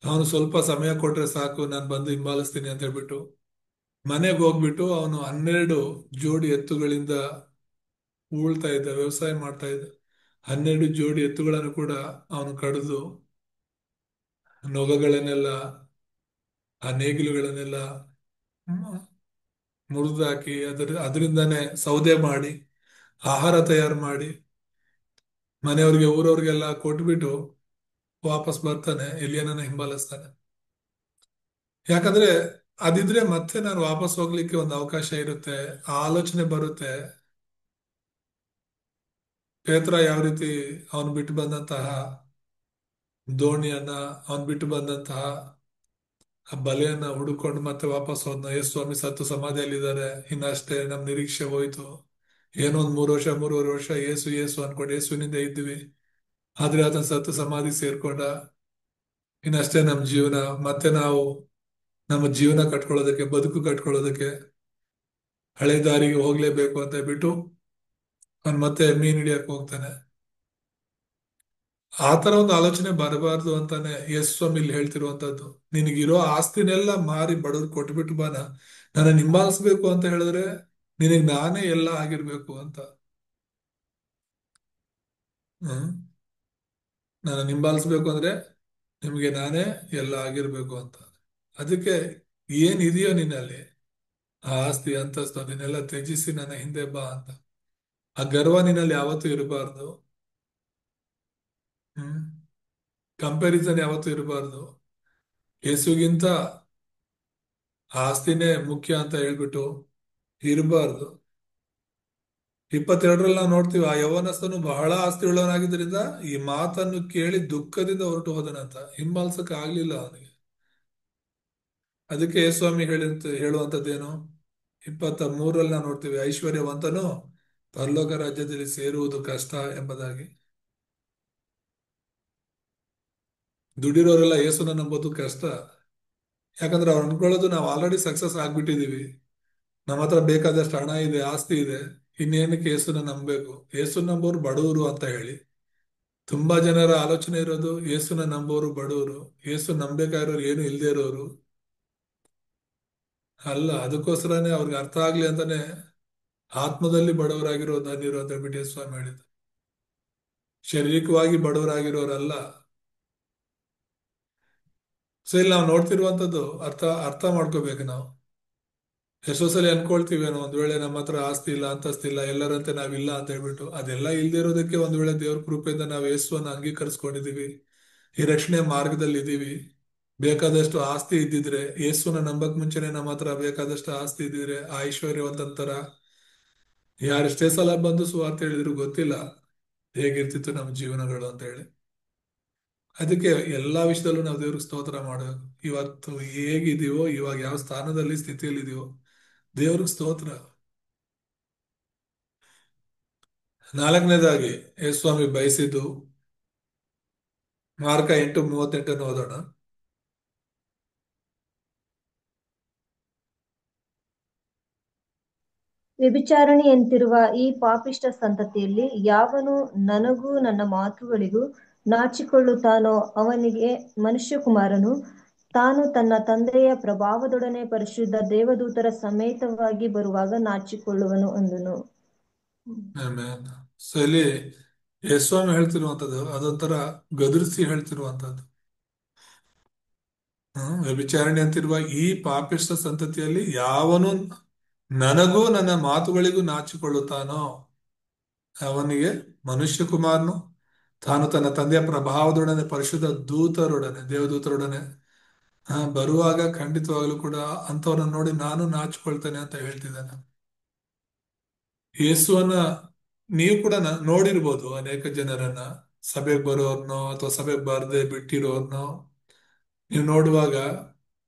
ಅವನು ಸ್ವಲ್ಪ ಸಮಯ ಕೊಟ್ರೆ ಸಾಕು, ನಾನು ಬಂದು ಹಿಂಬಾಲಿಸ್ತೀನಿ ಅಂತ ಹೇಳ್ಬಿಟ್ಟು ಮನೆಗೆ ಹೋಗ್ಬಿಟ್ಟು ಅವನು 12 ಜೋಡಿ ಎತ್ತುಗಳಿಂದ ವ್ಯವಸಾಯ ಮಾಡ್ತಾ ಇದ್ದ. 12 ಜೋಡಿ ಎತ್ತುಗಳನ್ನು ಕೂಡ ಅವನು ಕಡಿದು ನೊಗಗಳನ್ನೆಲ್ಲ, ಆ ನೇಗಿಲುಗಳನ್ನೆಲ್ಲ ಮುರಿದಾಕಿ ಅದರಿಂದಾನೇ ಸೌದೆ ಮಾಡಿ ಆಹಾರ ತಯಾರು ಮಾಡಿ ಮನೆಯವ್ರಿಗೆ ಊರವ್ರಿಗೆಲ್ಲ ಕೊಟ್ಬಿಟ್ಟು ವಾಪಸ್ ಬರ್ತಾನೆ, ಎಲಿಯನನ್ನ ಹಿಂಬಾಲಿಸ್ತಾನೆ. ಯಾಕಂದ್ರೆ ಅದಿದ್ರೆ ಮತ್ತೆ ನಾನು ವಾಪಸ್ ಹೋಗ್ಲಿಕ್ಕೆ ಒಂದು ಅವಕಾಶ ಇರುತ್ತೆ, ಆ ಆಲೋಚನೆ ಬರುತ್ತೆ. ಪೇತ್ರ ಯಾವ ರೀತಿ ಅವನು ಬಿಟ್ಟು ಬಂದಂತಹ ದೋಣಿಯನ್ನ, ಅವನು ಬಿಟ್ಟು ಬಂದಂತಹ ಆ ಬಲೆಯನ್ನ ಹುಡುಕೊಂಡು ಮತ್ತೆ ವಾಪಸ್ ಹೋದ್ನ. ಯೇಸು ಸ್ವಾಮಿ ಸತ್ತು ಸಮಾಧಿಯಲ್ಲಿದ್ದಾರೆ, ಇನ್ನಷ್ಟೇ ನಮ್ ನಿರೀಕ್ಷೆ ಹೋಯ್ತು. ಏನೋ ಒಂದ್ 3 ವರ್ಷ 3.5 ವರ್ಷ ಏಸು ಏಸು ಅನ್ಕೊಂಡು ಯೇಸುವಿನಿಂದ ಇದ್ವಿ, ಆದ್ರೆ ಆತನ ಸತ್ತು ಸಮಾಧಿ ಸೇರ್ಕೊಂಡ. ಇನ್ನಷ್ಟೇ ನಮ್ ಜೀವನ, ಮತ್ತೆ ನಾವು ನಮ್ಮ ಜೀವನ ಕಟ್ಕೊಳ್ಳೋದಕ್ಕೆ, ಬದುಕು ಕಟ್ಕೊಳ್ಳೋದಕ್ಕೆ ಹಳೆ ದಾರಿಗೆ ಹೋಗ್ಲೇಬೇಕು ಅಂತ ಬಿಟ್ಟು ಅವ್ನು ಮತ್ತೆ ಮೀನ್ ಹಿಡಿಯಕ್ ಹೋಗ್ತಾನೆ. ಆ ತರ ಒಂದು ಆಲೋಚನೆ ಬರಬಾರ್ದು ಅಂತಾನೆ ಯೇಸು ಸ್ವಾಮಿ ಇಲ್ಲಿ ಹೇಳ್ತಿರುವಂತದ್ದು. ನಿನಗಿರೋ ಆಸ್ತಿನೆಲ್ಲ ಮಾರಿ ಬಡವ್ರು ಕೊಟ್ಬಿಟ್ಟು ಬಾನ, ನನ್ನ ಹಿಂಬಾಲಿಸ್ಬೇಕು ಅಂತ ಹೇಳಿದ್ರೆ ನಿನಗ್ ನಾನೇ ಎಲ್ಲ ಆಗಿರ್ಬೇಕು ಅಂತ. ಹ್ಮ್. ನನ್ನ ಹಿಂಬಾಲಿಸ್ಬೇಕು ಅಂದ್ರೆ ನಿಮ್ಗೆ ನಾನೇ ಎಲ್ಲ ಆಗಿರ್ಬೇಕು ಅಂತ. ಅದಕ್ಕೆ ಏನಿದೆಯೋ ನಿನ್ನಲ್ಲಿ, ಆ ಆಸ್ತಿ ಅಂತಸ್ತು ಅದನ್ನೆಲ್ಲ ತ್ಯಜಿಸಿ ನನ್ನ ಹಿಂದೆ ಬಾ ಅಂತ. ಆ ಗರ್ವ ನಿನ್ನಲ್ಲಿ ಯಾವತ್ತೂ ಇರಬಾರ್ದು. ಹ್ಮ್. ಕಂಪ್ಯಾರಿಸನ್ ಯಾವತ್ತೂ ಇರಬಾರ್ದು. ಯೇಸುಗಿಂತ ಆಸ್ತಿನೇ ಮುಖ್ಯ ಅಂತ ಹೇಳ್ಬಿಟ್ಟು ಇರಬಾರ್ದು. 22ರಲ್ಲಿ ನಾವು ನೋಡ್ತೀವಿ, ಆ ಯೌವನಸ್ಥನು ಬಹಳ ಆಸ್ತಿ ಉಳ್ಳವನಾಗಿದ್ದರಿಂದ ಈ ಮಾತನ್ನು ಕೇಳಿ ದುಃಖದಿಂದ ಹೊರಟು ಹೋದನಂತ. ಹಿಂಬಾಲಿಸಕ್ ಆಗ್ಲಿಲ್ಲ ಅವನಿಗೆ. ಅದಕ್ಕೆ ಯೇಸ್ವಾಮಿ ಹೇಳುವಂತದ್ದೇನು, 23ರಲ್ಲಿ ನಾವು ನೋಡ್ತೀವಿ, ಐಶ್ವರ್ಯವಂತನು ಪರಲೋಕ ರಾಜ್ಯದಲ್ಲಿ ಸೇರುವುದು ಕಷ್ಟ ಎಂಬುದಾಗಿ. ದುಡಿರೋರೆಲ್ಲ ಯೇಸುನ ನಂಬೋದು ಕಷ್ಟ. ಯಾಕಂದ್ರೆ ಅವ್ರು ಅನ್ಕೊಳ್ಳೋದು ನಾವು ಆಲ್ರೆಡಿ ಸಕ್ಸಸ್ ಆಗ್ಬಿಟ್ಟಿದೀವಿ, ನಮ್ಮ ಹತ್ರ ಬೇಕಾದಷ್ಟು ಹಣ ಇದೆ, ಆಸ್ತಿ ಇದೆ, ಇನ್ನೇನಕ್ಕೆ ಯೇಸುನ ನಂಬಬೇಕು, ಯೇಸು ನಂಬೋರು ಬಡವರು ಅಂತ ಹೇಳಿ. ತುಂಬಾ ಜನರ ಆಲೋಚನೆ ಇರೋದು ಯೇಸುನ ನಂಬೋರು ಬಡವರು, ಯೇಸು ನಂಬೇಕಾಗಿರೋರು ಏನು ಇಲ್ದೇ ಇರೋರು ಅಲ್ಲ. ಅದಕ್ಕೋಸ್ಕರನೇ ಅವ್ರಿಗೆ ಅರ್ಥ ಆಗ್ಲಿ ಅಂತಾನೆ ಆತ್ಮದಲ್ಲಿ ಬಡವರಾಗಿರೋ ಧನ್ಯರು ಅಂತ ಹೇಳ್ಬಿಟ್ಟು ಯೇಸು ಸ್ವಾಮಿ ಹೇಳಿದ್ರು. ಶಾರೀರಿಕವಾಗಿ ಬಡವರಾಗಿರೋರಲ್ಲ. ಸೊ ಇಲ್ಲಿ ನಾವು ನೋಡ್ತಿರುವಂತದ್ದು ಅರ್ಥ ಅರ್ಥ ಮಾಡ್ಕೋಬೇಕು ನಾವು. ಎಷ್ಟೋ ಸಲ ಅನ್ಕೊಳ್ತೀವಿ ಏನೋ, ಒಂದ್ ವೇಳೆ ನಮ್ಮ ಹತ್ರ ಆಸ್ತಿ ಇಲ್ಲ, ಅಂತಸ್ತಿಲ್ಲ, ಎಲ್ಲರಂತೆ ನಾವಿಲ್ಲ ಅಂತ ಹೇಳ್ಬಿಟ್ಟು. ಅದೆಲ್ಲ ಇಲ್ದಿರೋದಕ್ಕೆ ಒಂದ್ ವೇಳೆ ದೇವ್ರ ಕೃಪೆಯಿಂದ ನಾವು ಯೇಸುವನ್ನ ಅಂಗೀಕರಿಸ್ಕೊಂಡಿದೀವಿ, ಈ ರಕ್ಷಣೆ ಮಾರ್ಗದಲ್ಲಿ ಇದೀವಿ. ಬೇಕಾದಷ್ಟು ಆಸ್ತಿ ಇದ್ದಿದ್ರೆ, ಯೇಸುನ ನಂಬಕ್ ಮುಂಚೆನೆ ನಮ್ಮ ಹತ್ರ ಬೇಕಾದಷ್ಟು ಆಸ್ತಿ ಇದ್ದಿದ್ರೆ, ಆ ಐಶ್ವರ್ಯವಂತರ ಯಾರೆಷ್ಟೇ ಸಲ ಬಂದು ಸುವಾರ್ತೆ ಹೇಳಿದ್ರು ಗೊತ್ತಿಲ್ಲ ಹೇಗಿರ್ತಿತ್ತು ನಮ್ಮ ಜೀವನಗಳು ಅಂತ ಹೇಳಿ. ಅದಕ್ಕೆ ಎಲ್ಲಾ ವಿಷಯದಲ್ಲೂ ನಾವು ದೇವ್ರಿಗೆ ಸ್ತೋತ್ರ ಮಾಡಬೇಕು. ಇವತ್ತು ಹೇಗಿದೀವೋ, ಇವಾಗ ಯಾವ ಸ್ಥಾನದಲ್ಲಿ ಸ್ಥಿತಿಯಲ್ಲಿ ಇದೀವೋ, ದೇವ್ರಿಗೆ ಸ್ತೋತ್ರ. 4ನೇದಾಗಿ ಯೇಸ್ವಾಮಿ ಬಯಸಿದ್ದು ಮಾರ್ಕ 8:38 ಓದೋಣ. ವ್ಯಭಿಚಾರಿಣಿಯಂತಿರುವ ಈ ಪಾಪಿಷ್ಠ ಸಂತತಿಯಲ್ಲಿ ಯಾವನು ನನಗೂ ನನ್ನ ಮಾತುಗಳಿಗೂ ನಾಚಿಕೊಳ್ಳುತ್ತಾನೋ ಅವನಿಗೆ ಮನುಷ್ಯಕುಮಾರನು ತಾನು ತನ್ನ ತಂದೆಯ ಪ್ರಭಾವದೊಡನೆ ಪರಿಶುದ್ಧ ದೇವದೂತರ ಸಮೇತವಾಗಿ ಬರುವಾಗ ನಾಚಿಕೊಳ್ಳುವನು ಅಂದನು. ಆಮೇನ್. ಸೊ ಇಲ್ಲಿ ಯೇಸ್ವಾಮಿ ಹೇಳ್ತಿರುವಂತದ್ದು ಅದೊಂಥರ ಗದರಿಸಿ ಹೇಳ್ತಿರುವಂತದ್ದು. ವ್ಯಭಿಚಾರಣೆ ಅಂತಿರುವ ಈ ಪಾಪಿಷ್ಟ ಸಂತತಿಯಲ್ಲಿ ಯಾವನು ನನಗೂ ನನ್ನ ಮಾತುಗಳಿಗೂ ನಾಚಿಕೊಳ್ಳುತ್ತಾನೋ ಅವನಿಗೆ ಮನುಷ್ಯ ಕುಮಾರನು ತಾನು ತನ್ನ ತಂದೆಯ ಪ್ರಭಾವದೊಡನೆ ಪರಿಶುದ್ಧ ದೂತರೊಡನೆ ದೇವದೂತರೊಡನೆ ಬರುವಾಗ ಖಂಡಿತವಾಗ್ಲೂ ಕೂಡ ಅಂಥವ್ರನ್ನ ನೋಡಿ ನಾನು ನಾಚಿಕೊಳ್ತೇನೆ ಅಂತ ಹೇಳ್ತಿದ್ದಾನೆ. ಯೇಸುವನ್ನ ನೀವು ಕೂಡ ನೋಡಿರ್ಬೋದು ಅನೇಕ ಜನರನ್ನ, ಸಭೆಗೆ ಬರೋರ್ನೋ ಅಥವಾ ಸಭೆಗೆ ಬರ್ದೆ ಬಿಟ್ಟಿರೋರ್ನೋ ನೀವು ನೋಡುವಾಗ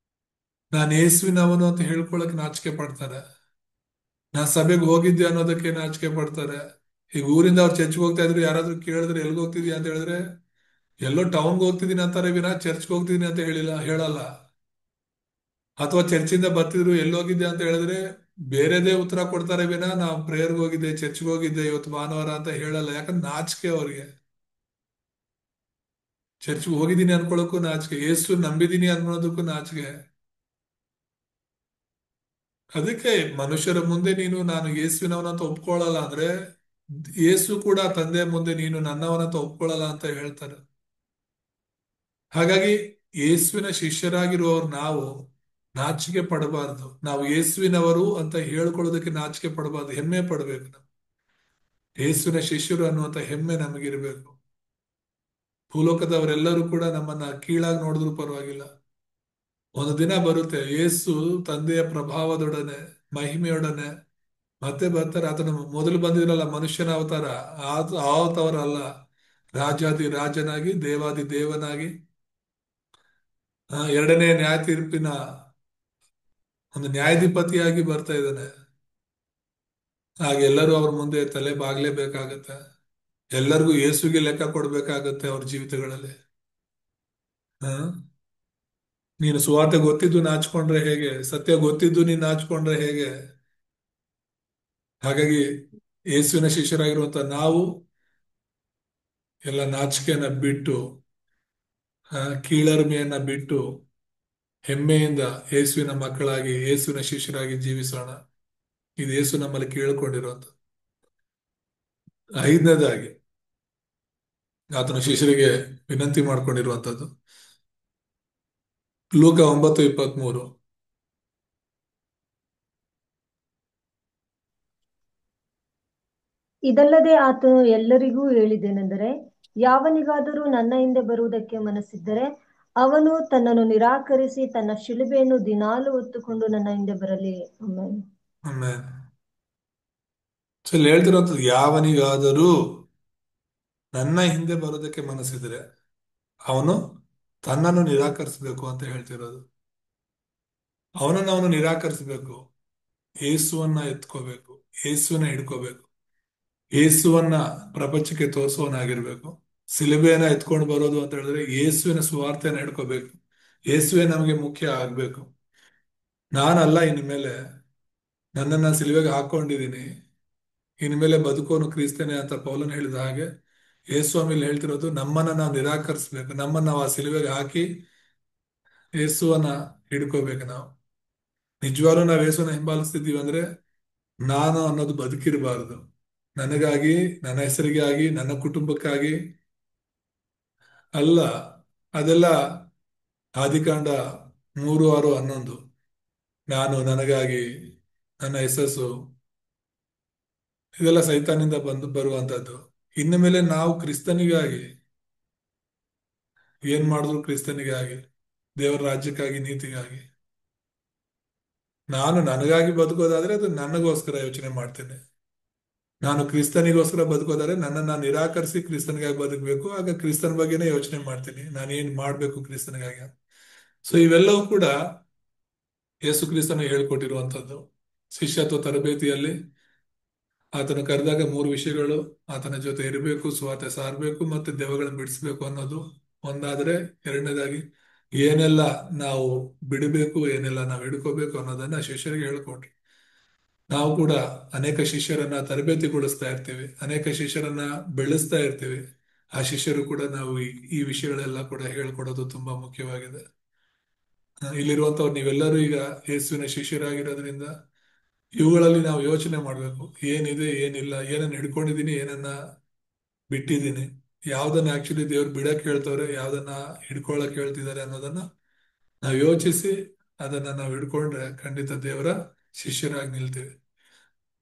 ನಾನು ಯೇಸುವಿನವನು ಅಂತ ಹೇಳ್ಕೊಳಕ್ ನಾಚಿಕೆ ಪಡ್ತಾರೆ. ನಾನ್ ಸಭೆಗೆ ಹೋಗಿದ್ದೆ ಅನ್ನೋದಕ್ಕೆ ನಾಚಿಕೆ ಪಡ್ತಾರೆ. ಈಗ ಊರಿಂದ ಅವ್ರು ಚರ್ಚ್ಗೆ ಹೋಗ್ತಾ ಇದ್ರು, ಯಾರಾದ್ರೂ ಕೇಳಿದ್ರೆ ಎಲ್ಗ್ ಹೋಗ್ತಿದ್ಯಾ ಅಂತ ಹೇಳಿದ್ರೆ ಎಲ್ಲೋ ಟೌನ್ಗೆ ಹೋಗ್ತಿದ್ದೀನಿ ಅಂತಾರೆ ವಿನ ಚರ್ಚ್ಗೆ ಹೋಗ್ತಿದ್ದೀನಿ ಅಂತ ಹೇಳಲ್ಲ. ಅಥವಾ ಚರ್ಚಿಂದ ಬರ್ತಿದ್ರು ಎಲ್ಲಿ ಹೋಗಿದ್ದೆ ಅಂತ ಹೇಳಿದ್ರೆ ಬೇರೆದೇ ಉತ್ತರ ಕೊಡ್ತಾರೆ ವಿನ ನಾವು ಪ್ರೇಯರ್ಗೆ ಹೋಗಿದ್ದೆ, ಚರ್ಚ್ಗೆ ಹೋಗಿದ್ದೆ ಇವತ್ತು ಭಾನುವಾರ ಅಂತ ಹೇಳಲ್ಲ. ಯಾಕಂದ್ರೆ ನಾಚಿಕೆ ಅವ್ರಿಗೆ. ಚರ್ಚ್ಗೆ ಹೋಗಿದ್ದೀನಿ ಅನ್ಕೊಳಕ್ಕೂ ನಾಚಿಕೆ, ಯೇಸು ನಂಬಿದೀನಿ ಅನ್ನೋದಕ್ಕೂ ನಾಚಿಕೆ. ಅದಕ್ಕೆ ಮನುಷ್ಯರ ಮುಂದೆ ನೀನು ನಾನು ಯೇಸುವಿನವನಂತ ಒಪ್ಕೊಳ್ಳಲ್ಲ ಅಂದ್ರೆ ಯೇಸು ಕೂಡ ತಂದೆ ಮುಂದೆ ನೀನು ನನ್ನವನಂತ ಒಪ್ಕೊಳ್ಳಲ್ಲ ಅಂತ ಹೇಳ್ತಾರೆ. ಹಾಗಾಗಿ ಯೇಸುವಿನ ಶಿಷ್ಯರಾಗಿರುವವರು ನಾವು ನಾಚಿಕೆ ಪಡಬಾರದು. ನಾವು ಯೇಸುವಿನವರು ಅಂತ ಹೇಳ್ಕೊಳ್ಳೋದಕ್ಕೆ ನಾಚಿಕೆ ಪಡಬಾರದು, ಹೆಮ್ಮೆ ಪಡಬೇಕು. ನಾವು ಯೇಸುವಿನ ಶಿಷ್ಯರು ಅನ್ನುವಂತ ಹೆಮ್ಮೆ ನಮಗಿರ್ಬೇಕು. ಭೂಲೋಕದವರೆಲ್ಲರೂ ಕೂಡ ನಮ್ಮನ್ನ ಕೀಳಾಗಿ ನೋಡಿದ್ರು ಪರವಾಗಿಲ್ಲ, ಒಂದು ದಿನ ಬರುತ್ತೆ ಯೇಸು ತಂದೆಯ ಪ್ರಭಾವದೊಡನೆ ಮಹಿಮೆಯೊಡನೆ ಮತ್ತೆ ಬರ್ತಾರೆ. ಆತನ ಮೊದಲು ಬಂದಿದ್ರಲ್ಲ ಮನುಷ್ಯನ ಅವತಾರ, ಆ ಅವತಾರ ಅಲ್ಲ, ರಾಜಾದಿ ರಾಜನಾಗಿ ದೇವಾದಿ ದೇವನಾಗಿ ಎರಡನೇ ನ್ಯಾಯ ತೀರ್ಪಿನ ಒಂದು ನ್ಯಾಯಾಧಿಪತಿಯಾಗಿ ಬರ್ತಾ ಇದ್ದಾನೆ. ಆಗ ಎಲ್ಲರೂ ಅವ್ರ ಮುಂದೆ ತಲೆ ಬಾಗ್ಲೇಬೇಕಾಗತ್ತೆ. ಎಲ್ಲರಿಗೂ ಯೇಸುಗೆ ಲೆಕ್ಕ ಕೊಡ್ಬೇಕಾಗತ್ತೆ ಅವ್ರ ಜೀವಿತಗಳಲ್ಲಿ. ಹ ನೀನು ಸುವಾರ್ತೆ ಗೊತ್ತಿದ್ದು ನಾಚ್ಕೊಂಡ್ರೆ ಹೇಗೆ? ಸತ್ಯ ಗೊತ್ತಿದ್ದು ನೀನ್ ನಾಚ್ಕೊಂಡ್ರೆ ಹೇಗೆ? ಹಾಗಾಗಿ ಯೇಸುವಿನ ಶಿಷ್ಯರಾಗಿರುವಂತ ನಾವು ಎಲ್ಲ ನಾಚಿಕೆಯನ್ನ ಬಿಟ್ಟು ಕೀಳರಿಮೆಯನ್ನ ಬಿಟ್ಟು ಹೆಮ್ಮೆಯಿಂದ ಯೇಸುವಿನ ಮಕ್ಕಳಾಗಿ ಯೇಸುವಿನ ಶಿಷ್ಯರಾಗಿ ಜೀವಿಸೋಣ. ಇದು ಯೇಸು ನಮ್ಮಲ್ಲಿ ಕೇಳಿಕೊಂಡಿರುವಂತ. ಐದನೇದಾಗಿ ಆತನ ಶಿಷ್ಯರಿಗೆ ವಿನಂತಿ ಮಾಡ್ಕೊಂಡಿರುವಂತದ್ದು ಲೂಕ 9:23. ಇದಲ್ಲದೆ ಆತನು ಎಲ್ಲರಿಗೂ ಹೇಳಿದ್ದೇನೆಂದರೆ, ಯಾವನಿಗಾದರೂ ನನ್ನ ಹಿಂದೆ ಬರುವುದಕ್ಕೆ ಮನಸ್ಸಿದ್ದರೆ ಅವನು ತನ್ನನ್ನು ನಿರಾಕರಿಸಿ ತನ್ನ ಶಿಲುಬೆಯನ್ನು ದಿನಾಲು ಹೊತ್ತುಕೊಂಡು ನನ್ನ ಹಿಂದೆ ಬರಲಿ. ಆಮೇಲೆ ಇಲ್ಲಿ ಹೇಳ್ತಿರೋಂಥದ್ದು ಯಾವನಿಗಾದರೂ ನನ್ನ ಹಿಂದೆ ಬರೋದಕ್ಕೆ ಮನಸ್ಸಿದ್ರೆ ಅವನು ತನ್ನನ್ನು ನಿರಾಕರಿಸಬೇಕು ಅಂತ ಹೇಳ್ತಿರೋದು. ಅವನು ನಿರಾಕರಿಸಬೇಕು, ಯೇಸುವನ್ನ ಎತ್ಕೋಬೇಕು, ಯೇಸುವನ್ನ ಹಿಡ್ಕೋಬೇಕು, ಯೇಸುವನ್ನ ಪ್ರಪಂಚಕ್ಕೆ ತೋರಿಸುವನಾಗಿರ್ಬೇಕು. ಸಿಲುಬೆಯನ್ನ ಎತ್ಕೊಂಡು ಬರೋದು ಅಂತ ಹೇಳಿದ್ರೆ ಯೇಸುವಿನ ಸುವಾರ್ತೆಯನ್ನ ಹಿಡ್ಕೋಬೇಕು. ಯೇಸುವೆ ನಮಗೆ ಮುಖ್ಯ ಆಗ್ಬೇಕು. ನಾನಲ್ಲ ಇನ್ಮೇಲೆ, ನನ್ನನ್ನ ಸಿಲುಬೆಗೆ ಹಾಕೊಂಡಿದ್ದೀನಿ, ಇನ್ಮೇಲೆ ಬದುಕೋನು ಕ್ರಿಸ್ತನೇ ಅಂತ ಪೌಲನ್ ಹೇಳಿದ ಹಾಗೆ ಯೇಸುವಾಮಿಲಿ ಹೇಳ್ತಿರೋದು ನಮ್ಮನ್ನ ನಾವು ನಿರಾಕರಿಸ್ಬೇಕು. ನಮ್ಮನ್ನ ನಾವು ಆ ಸಿಲುಬೆಗೆ ಹಾಕಿ ಯೇಸುವನ್ನ ಹಿಡ್ಕೋಬೇಕು. ನಾವು ನಿಜವಾಗ್ಲೂ ನಾವು ಯೇಸುವನ್ನ ಹಿಂಬಾಲಿಸ್ತಿದ್ದೀವಿ ಅಂದ್ರೆ ನಾನು ಅನ್ನೋದು ಬದುಕಿರಬಾರದು. ನನಗಾಗಿ, ನನ್ನ ಹೆಸರಿಗೆ ಆಗಿ, ನನ್ನ ಕುಟುಂಬಕ್ಕಾಗಿ ಅಲ್ಲ. ಅದೆಲ್ಲ ಆದಿಕಾಂಡ 3:6-11. ನಾನು, ನನಗಾಗಿ, ನನ್ನ ಯಶಸ್ಸು, ಇದೆಲ್ಲ ಸೈತಾನಿಂದ ಬರುವಂತದ್ದು. ಇನ್ನು ಮೇಲೆ ನಾವು ಕ್ರಿಸ್ತನಿಗಾಗಿ ಏನ್ ಮಾಡಿದ್ರು ಕ್ರಿಸ್ತನಿಗಾಗಿ, ದೇವರ ರಾಜ್ಯಕ್ಕಾಗಿ, ನೀತಿಗಾಗಿ. ನಾನು ನನಗಾಗಿ ಬದುಕೋದಾದ್ರೆ ಅದು ನನಗೋಸ್ಕರ ಯೋಚನೆ ಮಾಡ್ತೇನೆ. ನಾನು ಕ್ರಿಸ್ತನಿಗೋಸ್ಕರ ಬದುಕೋದಾದ್ರೆ ನನ್ನನ್ನು ನಾನು ನಿರಾಕರಿಸಿ ಕ್ರಿಸ್ತನಿಗಾಗಿ ಬದುಕಬೇಕು. ಆಗ ಕ್ರಿಸ್ತನ ಬಗ್ಗೆನೇ ಯೋಚನೆ ಮಾಡ್ತೀನಿ, ನಾನು ಏನ್ ಮಾಡ್ಬೇಕು ಕ್ರಿಸ್ತನಿಗಾಗಿ. ಸೊ ಇವೆಲ್ಲವೂ ಕೂಡ ಯೇಸು ಕ್ರಿಸ್ತನ ಹೇಳ್ಕೊಟ್ಟಿರುವಂತದ್ದು. ಶಿಷ್ಯತ್ವ ತರಬೇತಿಯಲ್ಲಿ ಆತನ ಕರೆದಾಗ 3 ವಿಷಯಗಳು: ಆತನ ಜೊತೆ ಇರಬೇಕು, ಸುವಾರ್ತೆ ಸಾರಬೇಕು, ಮತ್ತೆ ದೆವ್ವಗಳನ್ನು ಬಿಡಿಸ್ಬೇಕು ಅನ್ನೋದು ಒಂದಾದ್ರೆ, ಎರಡನೇದಾಗಿ ಏನೆಲ್ಲ ನಾವು ಬಿಡಬೇಕು, ಏನೆಲ್ಲ ನಾವು ಹಿಡ್ಕೋಬೇಕು ಅನ್ನೋದನ್ನ ಶಿಷ್ಯರಿಗೆ ಹೇಳ್ಕೊಟ್ರು. ನಾವು ಕೂಡ ಅನೇಕ ಶಿಷ್ಯರನ್ನ ತರಬೇತಿಗೊಳಿಸ್ತಾ ಇರ್ತೀವಿ, ಅನೇಕ ಶಿಷ್ಯರನ್ನ ಬೆಳೆಸ್ತಾ ಇರ್ತೀವಿ. ಆ ಶಿಷ್ಯರು ಕೂಡ ನಾವು ಈ ವಿಷಯಗಳೆಲ್ಲ ಕೂಡ ಹೇಳ್ಕೊಡೋದು ತುಂಬಾ ಮುಖ್ಯವಾಗಿದೆ. ಇಲ್ಲಿರುವಂತವ್ರು ನೀವೆಲ್ಲರೂ ಈಗ ಯೇಸುವಿನ ಶಿಷ್ಯರಾಗಿರೋದ್ರಿಂದ ಇವುಗಳಲ್ಲಿ ನಾವು ಯೋಚನೆ ಮಾಡ್ಬೇಕು. ಏನಿದೆ, ಏನಿಲ್ಲ, ಏನನ್ನ ಹಿಡ್ಕೊಂಡಿದೀನಿ, ಏನನ್ನ ಬಿಟ್ಟಿದ್ದೀನಿ, ಯಾವ್ದನ್ನ ಆಕ್ಚುಲಿ ದೇವ್ರು ಬಿಡಕ್ ಹೇಳ್ತವ್ರೆ, ಯಾವ್ದನ್ನ ಹಿಡ್ಕೊಳಕ್ ಹೇಳ್ತಿದ್ದಾರೆ ಅನ್ನೋದನ್ನ ನಾವು ಯೋಚಿಸಿ ಅದನ್ನ ನಾವು ಹಿಡ್ಕೊಂಡ್ರೆ ಖಂಡಿತ ದೇವರ ಶಿಷ್ಯರಾಗಿ ನಿಲ್ತೇವೆ.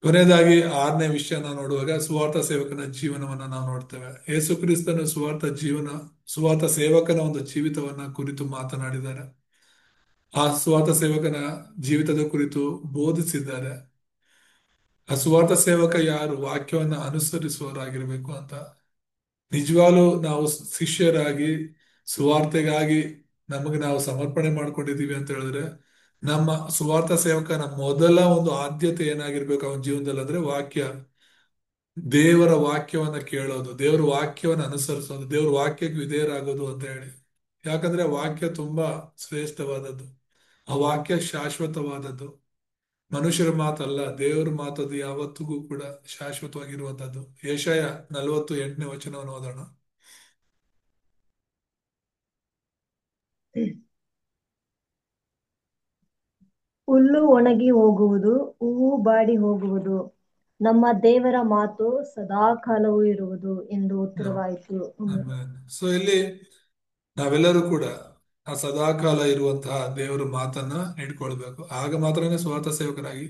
ಕೊನೆಯದಾಗಿ ಆರನೇ ವಿಷಯ ನಾವು ನೋಡುವಾಗ ಸುವಾರ್ಥ ಸೇವಕನ ಜೀವನವನ್ನ ನಾವು ನೋಡ್ತೇವೆ. ಯೇಸು ಕ್ರಿಸ್ತನ ಸುವಾರ್ಥ ಸೇವಕನ ಒಂದು ಜೀವಿತವನ್ನ ಕುರಿತು ಮಾತನಾಡಿದ್ದಾರೆ. ಆ ಸುವಾರ್ಥ ಸೇವಕನ ಜೀವಿತದ ಕುರಿತು ಬೋಧಿಸಿದ್ದಾರೆ. ಆ ಸುವಾರ್ಥ ಸೇವಕ ಯಾರು? ವಾಕ್ಯವನ್ನ ಅನುಸರಿಸುವವರಾಗಿರ್ಬೇಕು ಅಂತ. ನಿಜವಾಗ್ಲೂ ನಾವು ಶಿಷ್ಯರಾಗಿ ಸುವಾರ್ತೆಗಾಗಿ ನಮಗೆ ನಾವು ಸಮರ್ಪಣೆ ಮಾಡ್ಕೊಂಡಿದೀವಿ ಅಂತ ಹೇಳಿದ್ರೆ, ನಮ್ಮ ಸುವಾರ್ಥ ಸೇವಕನ ಮೊದಲ ಒಂದು ಆದ್ಯತೆ ಏನಾಗಿರ್ಬೇಕು ಅವನ ಜೀವನದಲ್ಲಿ ಅಂದ್ರೆ ದೇವರ ವಾಕ್ಯವನ್ನ ಕೇಳೋದು, ದೇವರ ವಾಕ್ಯವನ್ನ ಅನುಸರಿಸೋದು, ದೇವರ ವಾಕ್ಯಕ್ಕೆ ವಿಧೇಯರಾಗೋದು ಅಂತ ಹೇಳಿ. ಯಾಕಂದ್ರೆ ಆ ವಾಕ್ಯ ತುಂಬಾ ಶ್ರೇಷ್ಠವಾದದ್ದು, ಆ ವಾಕ್ಯ ಶಾಶ್ವತವಾದದ್ದು. ಮನುಷ್ಯರ ಮಾತಲ್ಲ, ದೇವರ ಮಾತದು ಯಾವತ್ತಿಗೂ ಕೂಡ ಶಾಶ್ವತವಾಗಿರುವಂತದ್ದು. ಯೆಶಾಯ 48ನೇ ವಚನವನ್ನು ಓದೋಣ. ಹುಲ್ಲು ಒಣಗಿ ಹೋಗುವುದು, ಹೂವು ಬಾಡಿ ಹೋಗುವುದು, ನಮ್ಮ ದೇವರ ಮಾತು ಸದಾ ಕಾಲವೂ ಇರುವುದು ಎಂದು ಉತ್ತರವಾಯಿತು. ಸೊ ಇಲ್ಲಿ ನಾವೆಲ್ಲರೂ ಕೂಡ ಆ ಸದಾಕಾಲ ಇರುವಂತಹ ದೇವರ ಮಾತನ್ನ ಹಿಡ್ಕೊಳ್ಬೇಕು. ಆಗ ಮಾತ್ರನೇ ಸ್ವಾರ್ಥ ಸೇವಕರಾಗಿ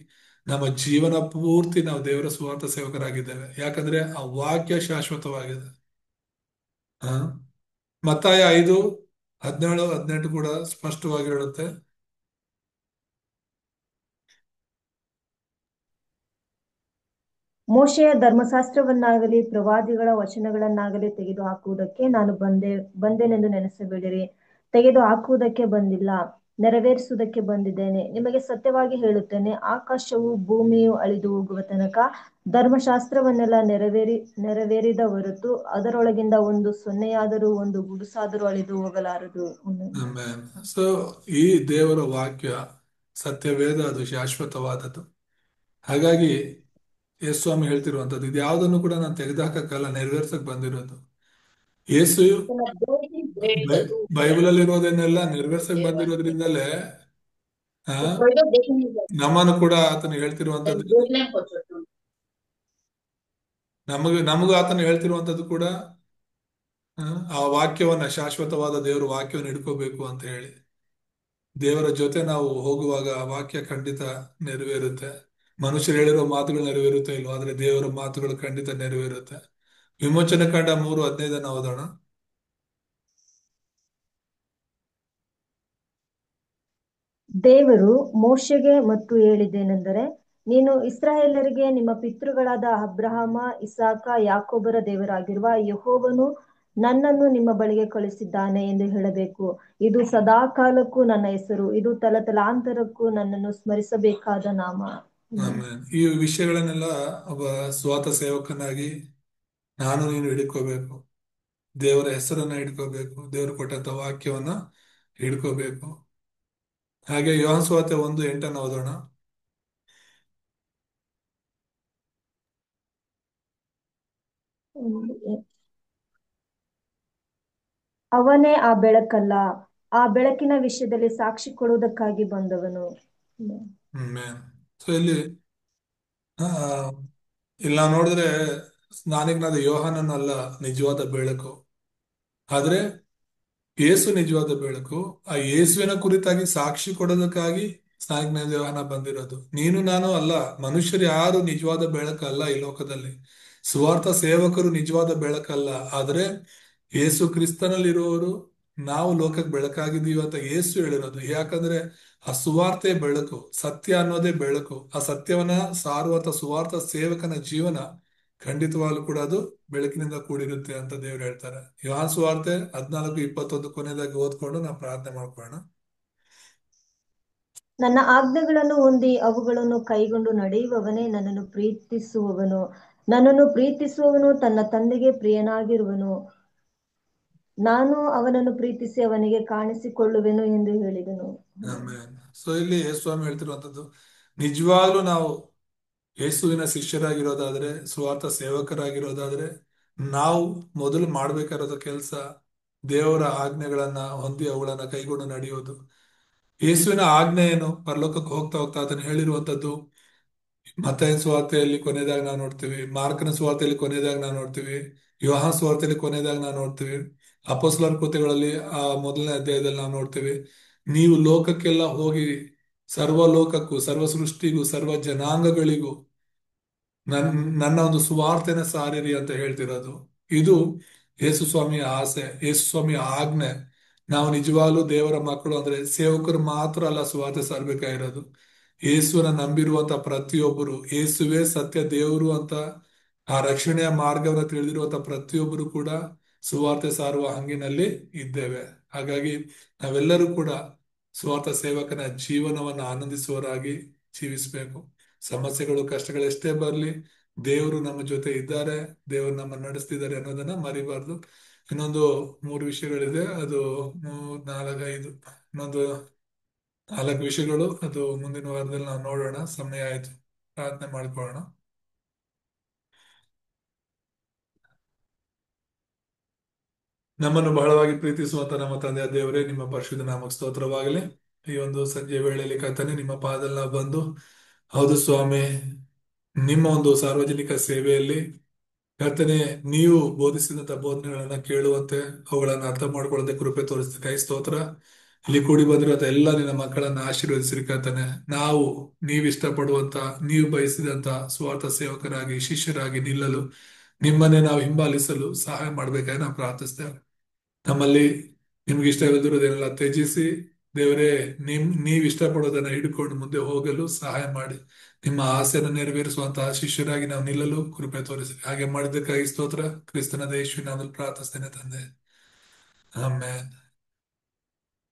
ನಮ್ಮ ಜೀವನ ಪೂರ್ತಿ ನಾವು ದೇವರ ಸ್ವಾರ್ಥ ಸೇವಕರಾಗಿದ್ದೇವೆ. ಯಾಕಂದ್ರೆ ಆ ವಾಕ್ಯ ಶಾಶ್ವತವಾಗಿದೆ. ಹ ಮತ್ತಾಯ 5:17-18 ಕೂಡ ಸ್ಪಷ್ಟವಾಗಿ ಹೇಳುತ್ತೆ. ಮೋಶೆಯ ಧರ್ಮಶಾಸ್ತ್ರವನ್ನಾಗಲಿ ಪ್ರವಾದಿಗಳ ವಚನಗಳನ್ನಾಗಲಿ ತೆಗೆದು ಹಾಕುವುದಕ್ಕೆ ನಾನು ಬಂದೆನೆಂದು ನೆನೆಸಬೇಡಿರಿ. ತೆಗೆದು ಹಾಕುವುದಕ್ಕೆ ಬಂದಿಲ್ಲ, ನೆರವೇರಿಸುವುದಕ್ಕೆ ಬಂದಿದ್ದೇನೆ. ನಿಮಗೆ ಸತ್ಯವಾಗಿ ಹೇಳುತ್ತೇನೆ, ಆಕಾಶವು ಭೂಮಿಯು ಅಳಿದು ಹೋಗುವ ತನಕ ಧರ್ಮಶಾಸ್ತ್ರವನ್ನೆಲ್ಲ ನೆರವೇರಿದ ಹೊರತು ಅದರೊಳಗಿಂದ ಒಂದು ಸೊನ್ನೆಯಾದರೂ ಒಂದು ಗುಡುಸಾದರೂ ಅಳಿದು ಹೋಗಲಾರದು. ಸೊ ಈ ದೇವರ ವಾಕ್ಯ ಸತ್ಯವೇದ, ಅದು ಶಾಶ್ವತವಾದದ್ದು. ಹಾಗಾಗಿ ಯೇಸು ಸ್ವಾಮಿ ಹೇಳ್ತಿರುವಂತದ್ದು, ಇದು ಯಾವುದನ್ನು ಕೂಡ ನಾನು ತೆಗೆದುಹಾಕಕ್ಕಲ್ಲ, ನೆರವೇರ್ಸಕ್ ಬಂದಿರೋದು. ಯೇಸು ಬೈಬಲ್ ಅಲ್ಲಿ ಇರೋದನ್ನೆಲ್ಲ ನೆರವೇರ್ಸಕ್ ಬಂದಿರೋದ್ರಿಂದಲೇ ಆ ನಮ್ಮನ್ನು ಕೂಡ ಆತನು ಹೇಳ್ತಿರುವಂತದ್ದು, ನಮಗೂ ಆತನು ಹೇಳ್ತಿರುವಂತದ್ದು ಕೂಡ ಆ ವಾಕ್ಯವನ್ನ, ಶಾಶ್ವತವಾದ ದೇವರ ವಾಕ್ಯವನ್ನು ಹಿಡ್ಕೋಬೇಕು ಅಂತ ಹೇಳಿ. ದೇವರ ಜೊತೆ ನಾವು ಹೋಗುವಾಗ ಆ ವಾಕ್ಯ ಖಂಡಿತ ನೆರವೇರುತ್ತೆ. ಮನುಷ್ಯರು ಹೇಳಿರೋ ಮಾತುಗಳು ನೆರವೇರುತ್ತೆ ಇಲ್ವೋ, ಆದ್ರೆ ದೇವರ ಮಾತುಗಳು ಖಂಡಿತ ನೆರವೇರುತ್ತೆ. ವಿಮೋಚನೆ ಕಂಡ 3:15 ಓದೋಣ. ದೇವರು ಮೋಶೆಗೆ ಮತ್ತು ಹೇಳಿದ್ದೇನೆಂದರೆ, ನೀನು ಇಸ್ರಾಯೇಲರಿಗೆ ನಿಮ್ಮ ಪಿತೃಗಳಾದ ಅಬ್ರಹಾಮ, ಇಸಾಕ, ಯಾಕೋಬರ ದೇವರಾಗಿರುವ ಯೆಹೋವನು ನನ್ನನ್ನು ನಿಮ್ಮ ಬಳಿಗೆ ಕಳುಹಿಸಿದ್ದಾನೆ ಎಂದು ಹೇಳಬೇಕು. ಇದು ಸದಾಕಾಲಕ್ಕೂ ನನ್ನ ಹೆಸರು, ಇದು ತಲತಲಾಂತರಕ್ಕೂ ನನ್ನನ್ನು ಸ್ಮರಿಸಬೇಕಾದ ನಾಮ. ಈ ವಿಷಯಗಳನ್ನೆಲ್ಲ ಒಬ್ಬ ಸ್ವಾತ ಸೇವಕನಾಗಿ ನಾನು ನೀನು ಹಿಡ್ಕೋಬೇಕು. ದೇವರ ಹೆಸರನ್ನ ಹಿಡ್ಕೋಬೇಕು, ದೇವರು ಕೊಟ್ಟಂತ ವಾಕ್ಯವನ್ನ ಹಿಡ್ಕೋಬೇಕು. ಹಾಗೆ ಯೋಹಾನ ಸುವಾರ್ತೆ 1:8 ಓದೋಣ. ಅವನೇ ಆ ಬೆಳಕಲ್ಲ, ಆ ಬೆಳಕಿನ ವಿಷಯದಲ್ಲಿ ಸಾಕ್ಷಿ ಕೊಡುವುದಕ್ಕಾಗಿ ಬಂದವನು. ಸೊ ಇಲ್ಲಿ ಇಲ್ಲ ನೋಡಿದ್ರೆ ಸ್ನಾನಿಕನಾದ ಯೋಹಾನನಲ್ಲ ನಿಜವಾದ ಬೆಳಕು, ಆದ್ರೆ ಯೇಸು ನಿಜವಾದ ಬೆಳಕು. ಆ ಯೇಸುವಿನ ಕುರಿತಾಗಿ ಸಾಕ್ಷಿ ಕೊಡೋದಕ್ಕಾಗಿ ಸ್ನಾನಿಕನಾದ ಯೋಹಾನ ಬಂದಿರೋದು. ನೀನು ನಾನು ಅಲ್ಲ, ಮನುಷ್ಯರು ಯಾರು ನಿಜವಾದ ಬೆಳಕಲ್ಲ ಈ ಲೋಕದಲ್ಲಿ. ಸುವಾರ್ಥ ಸೇವಕರು ನಿಜವಾದ ಬೆಳಕಲ್ಲ, ಆದ್ರೆ ಯೇಸು ಕ್ರಿಸ್ತನಲ್ಲಿರುವವರು ನಾವು ಲೋಕಕ್ಕೆ ಬೆಳಕಾಗಿದ್ದೀವಿ ಅಂತ ಯೇಸು ಹೇಳಿರೋದು. ಯಾಕಂದ್ರೆ ಆ ಸುವಾರ್ತೆ ಬೆಳಕು, ಸತ್ಯ ಅನ್ನೋದೇ ಬೆಳಕು. ಆ ಸತ್ಯವನ್ನ ಸಾರುವಂತ ಸುವಾರ್ಥ ಸೇವಕನ ಜೀವನ ಖಂಡಿತವಾಗ್ಲೂ ಕೂಡ ಅದು ಬೆಳಕಿನಿಂದ ಕೂಡಿರುತ್ತೆ ಅಂತ ದೇವ್ರು ಹೇಳ್ತಾರೆ. ಯೋಹಾನ ಸುವಾರ್ತೆ 14:21 ಕೊನೆಯದಾಗಿ ಓದ್ಕೊಂಡು ನಾವು ಪ್ರಾರ್ಥನೆ ಮಾಡ್ಕೊಳ್ಳೋಣ. ನನ್ನ ಆಜ್ಞೆಗಳನ್ನು ಹೊಂದಿ ಅವುಗಳನ್ನು ಕೈಗೊಂಡು ನಡೆಯುವವನೇ ನನ್ನನ್ನು ಪ್ರೀತಿಸುವವನು. ನನ್ನನ್ನು ಪ್ರೀತಿಸುವವನು ತನ್ನ ತಂದೆಗೆ ಪ್ರಿಯನಾಗಿರುವನು. ನಾನು ಅವನನ್ನು ಪ್ರೀತಿಸಿ ಅವನಿಗೆ ಕಾಣಿಸಿಕೊಳ್ಳುವೆನು ಎಂದು ಹೇಳಿದನು. ಸೊ ಇಲ್ಲಿ ಯೇಸು ಸ್ವಾಮಿ ಹೇಳ್ತಿರುವಂತದ್ದು, ನಿಜವಾಗ್ಲೂ ನಾವು ಯೇಸುವಿನ ಶಿಷ್ಯರಾಗಿರೋದಾದ್ರೆ, ಸ್ವಾರ್ಥ ಸೇವಕರಾಗಿರೋದಾದ್ರೆ, ನಾವು ಮೊದಲು ಮಾಡ್ಬೇಕಾಗಿರೋ ಕೆಲಸ ದೇವರ ಆಜ್ಞೆಗಳನ್ನ ಹೊಂದಿ ಅವುಗಳನ್ನ ಕೈಗೊಂಡು ನಡೆಯೋದು. ಯೇಸುವಿನ ಆಜ್ಞೆ ಏನು? ಪರಲೋಕಕ್ಕೆ ಹೋಗ್ತಾ ಹೋಗ್ತಾ ಅದನ್ನು ಹೇಳಿರುವಂತದ್ದು ಮತ್ತಾಯನ ಸುವಾರ್ತೆಯಲ್ಲಿ ಕೊನೆಯದಾಗಿ ನಾವು ನೋಡ್ತೀವಿ, ಮಾರ್ಕನ ಸುವಾರ್ತೆಯಲ್ಲಿ ಕೊನೆಯದಾಗಿ ನಾವು ನೋಡ್ತೀವಿ, ಯೋಹಾನ ಸುವಾರ್ತೆಯಲ್ಲಿ ಕೊನೆಯದಾಗಿ ನಾವು ನೋಡ್ತೀವಿ, ಅಪೊಸ್ತಲರ ಕೃತ್ಯಗಳಲ್ಲಿ ಆ ಮೊದಲನೇ ಅಧ್ಯಾಯದಲ್ಲಿ ನಾವು ನೋಡ್ತೀವಿ. ನೀವು ಲೋಕಕ್ಕೆಲ್ಲ ಹೋಗಿ ಸರ್ವ ಲೋಕಕ್ಕೂ ಸರ್ವ ಸೃಷ್ಟಿಗೂ ಸರ್ವ ಜನಾಂಗಗಳಿಗೂ ನನ್ನ ಒಂದು ಸುವಾರ್ತೆನ ಸಾರಿರಿ ಅಂತ ಹೇಳ್ತಿರೋದು. ಇದು ಯೇಸು ಸ್ವಾಮಿಯ ಆಸೆ, ಯೇಸು ಸ್ವಾಮಿಯ ಆಜ್ಞೆ. ನಾವು ನಿಜವಾಗ್ಲೂ ದೇವರ ಮಕ್ಕಳು ಅಂದ್ರೆ ಸೇವಕರು ಮಾತ್ರ ಅಲ್ಲ ಸುವಾರ್ತೆ ಸಾರ್ಬೇಕಾಗಿರೋದು. ಯೇಸುವನ್ನ ನಂಬಿರುವಂತ ಪ್ರತಿಯೊಬ್ಬರು, ಯೇಸುವೇ ಸತ್ಯ ದೇವರು ಅಂತ ಆ ರಕ್ಷಣೆಯ ಮಾರ್ಗವನ್ನು ತಿಳಿದಿರುವಂತ ಪ್ರತಿಯೊಬ್ಬರು ಕೂಡ ಸುವಾರ್ತೆ ಸಾರುವ ಹಂಗಿನಲ್ಲಿ ಇದ್ದೇವೆ. ಹಾಗಾಗಿ ನಾವೆಲ್ಲರೂ ಕೂಡ ಸುವಾರ್ಥ ಸೇವಕನ ಜೀವನವನ್ನು ಆನಂದಿಸುವವರಾಗಿ ಜೀವಿಸಬೇಕು. ಸಮಸ್ಯೆಗಳು ಕಷ್ಟಗಳು ಎಷ್ಟೇ ಬರಲಿ, ದೇವರು ನಮ್ಮ ಜೊತೆ ಇದ್ದಾರೆ, ದೇವರು ನಮ್ಮ ನಡೆಸ್ತಿದ್ದಾರೆ ಅನ್ನೋದನ್ನ ಮರಿಬಾರ್ದು. ಇನ್ನೊಂದು 3 ವಿಷಯಗಳಿದೆ, ಅದು 4, 5, ಇನ್ನೊಂದು 4 ವಿಷಯಗಳು, ಅದು ಮುಂದಿನ ವಾರದಲ್ಲಿ ನಾವು ನೋಡೋಣ. ಸಮಯ ಆಯ್ತು, ಪ್ರಾರ್ಥನೆ ಮಾಡ್ಕೊಳ್ಳೋಣ. ನಮ್ಮನ್ನು ಬಹಳವಾಗಿ ಪ್ರೀತಿಸುವಂತ ನಮ್ಮ ತಂದೆಯ ದೇವರೇ, ನಿಮ್ಮ ಪರಿಶುದ್ಧ ನಾಮಕ್ಕೆ ಸ್ತೋತ್ರವಾಗಲಿ. ಈ ಒಂದು ಸಂಜೆ ವೇಳೆಯಲ್ಲಿ ಕರ್ತನೆ ನಿಮ್ಮ ಪಾದದಲ್ಲಿ ನಾವು ಬಂದು, ಹೌದು ಸ್ವಾಮಿ, ನಿಮ್ಮ ಒಂದು ಸಾರ್ವಜನಿಕ ಸೇವೆಯಲ್ಲಿ ಕರ್ತನೆ ನೀವು ಬೋಧಿಸಿದಂತ ಬೋಧನೆಗಳನ್ನ ಕೇಳುವಂತೆ, ಅವುಗಳನ್ನ ಅರ್ಥ ಮಾಡ್ಕೊಳ್ಳದೆ ಕೃಪೆ ತೋರಿಸ್ತೀವಿ. ಕೈ ಸ್ತೋತ್ರ. ಇಲ್ಲಿ ಕೂಡಿ ಬಂದಿರುವಂತ ಎಲ್ಲ ನಿನ್ನ ಮಕ್ಕಳನ್ನ ಆಶೀರ್ವದಿಸಿರಿ ಕರ್ತನೆ. ನಾವು ನೀವು ಇಷ್ಟಪಡುವಂತ, ನೀವು ಬಯಸಿದಂತ ಸ್ವಾರ್ಥ ಸೇವಕರಾಗಿ ಶಿಷ್ಯರಾಗಿ ನಿಲ್ಲಲು, ನಿಮ್ಮನ್ನೇ ನಾವು ಹಿಂಬಾಲಿಸಲು ಸಹಾಯ ಮಾಡ್ಬೇಕಾಗಿ ನಾವು ಪ್ರಾರ್ಥಿಸ್ತೇವೆ. ನಮ್ಮಲ್ಲಿ ನಿಮ್ಗೆ ಇಷ್ಟವಿಲ್ಲದಿರೋದೇನೆಲ್ಲ ತ್ಯಜಿಸಿ ದೇವರೇ, ನೀವ್ ಇಷ್ಟಪಡೋದನ್ನ ಹಿಡ್ಕೊಂಡು ಮುಂದೆ ಹೋಗಲು ಸಹಾಯ ಮಾಡಿ, ನಿಮ್ಮ ಆಸೆಯನ್ನು ನೆರವೇರಿಸುವಂತಹ ಶಿಷ್ಯರಾಗಿ ನಾವು ನಿಲ್ಲಲು ಕೃಪೆ ತೋರಿಸಿ. ಹಾಗೆ ಮಾಡಿದ್ದಕ್ಕಾಗಿ ಸ್ತೋತ್ರ. ಕ್ರಿಸ್ತನ ಯೇಸುವಿನ ನಾಮದಲ್ಲಿ ಪ್ರಾರ್ಥಿಸ್ತೇನೆ ತಂದೆ, ಆಮೆನ್.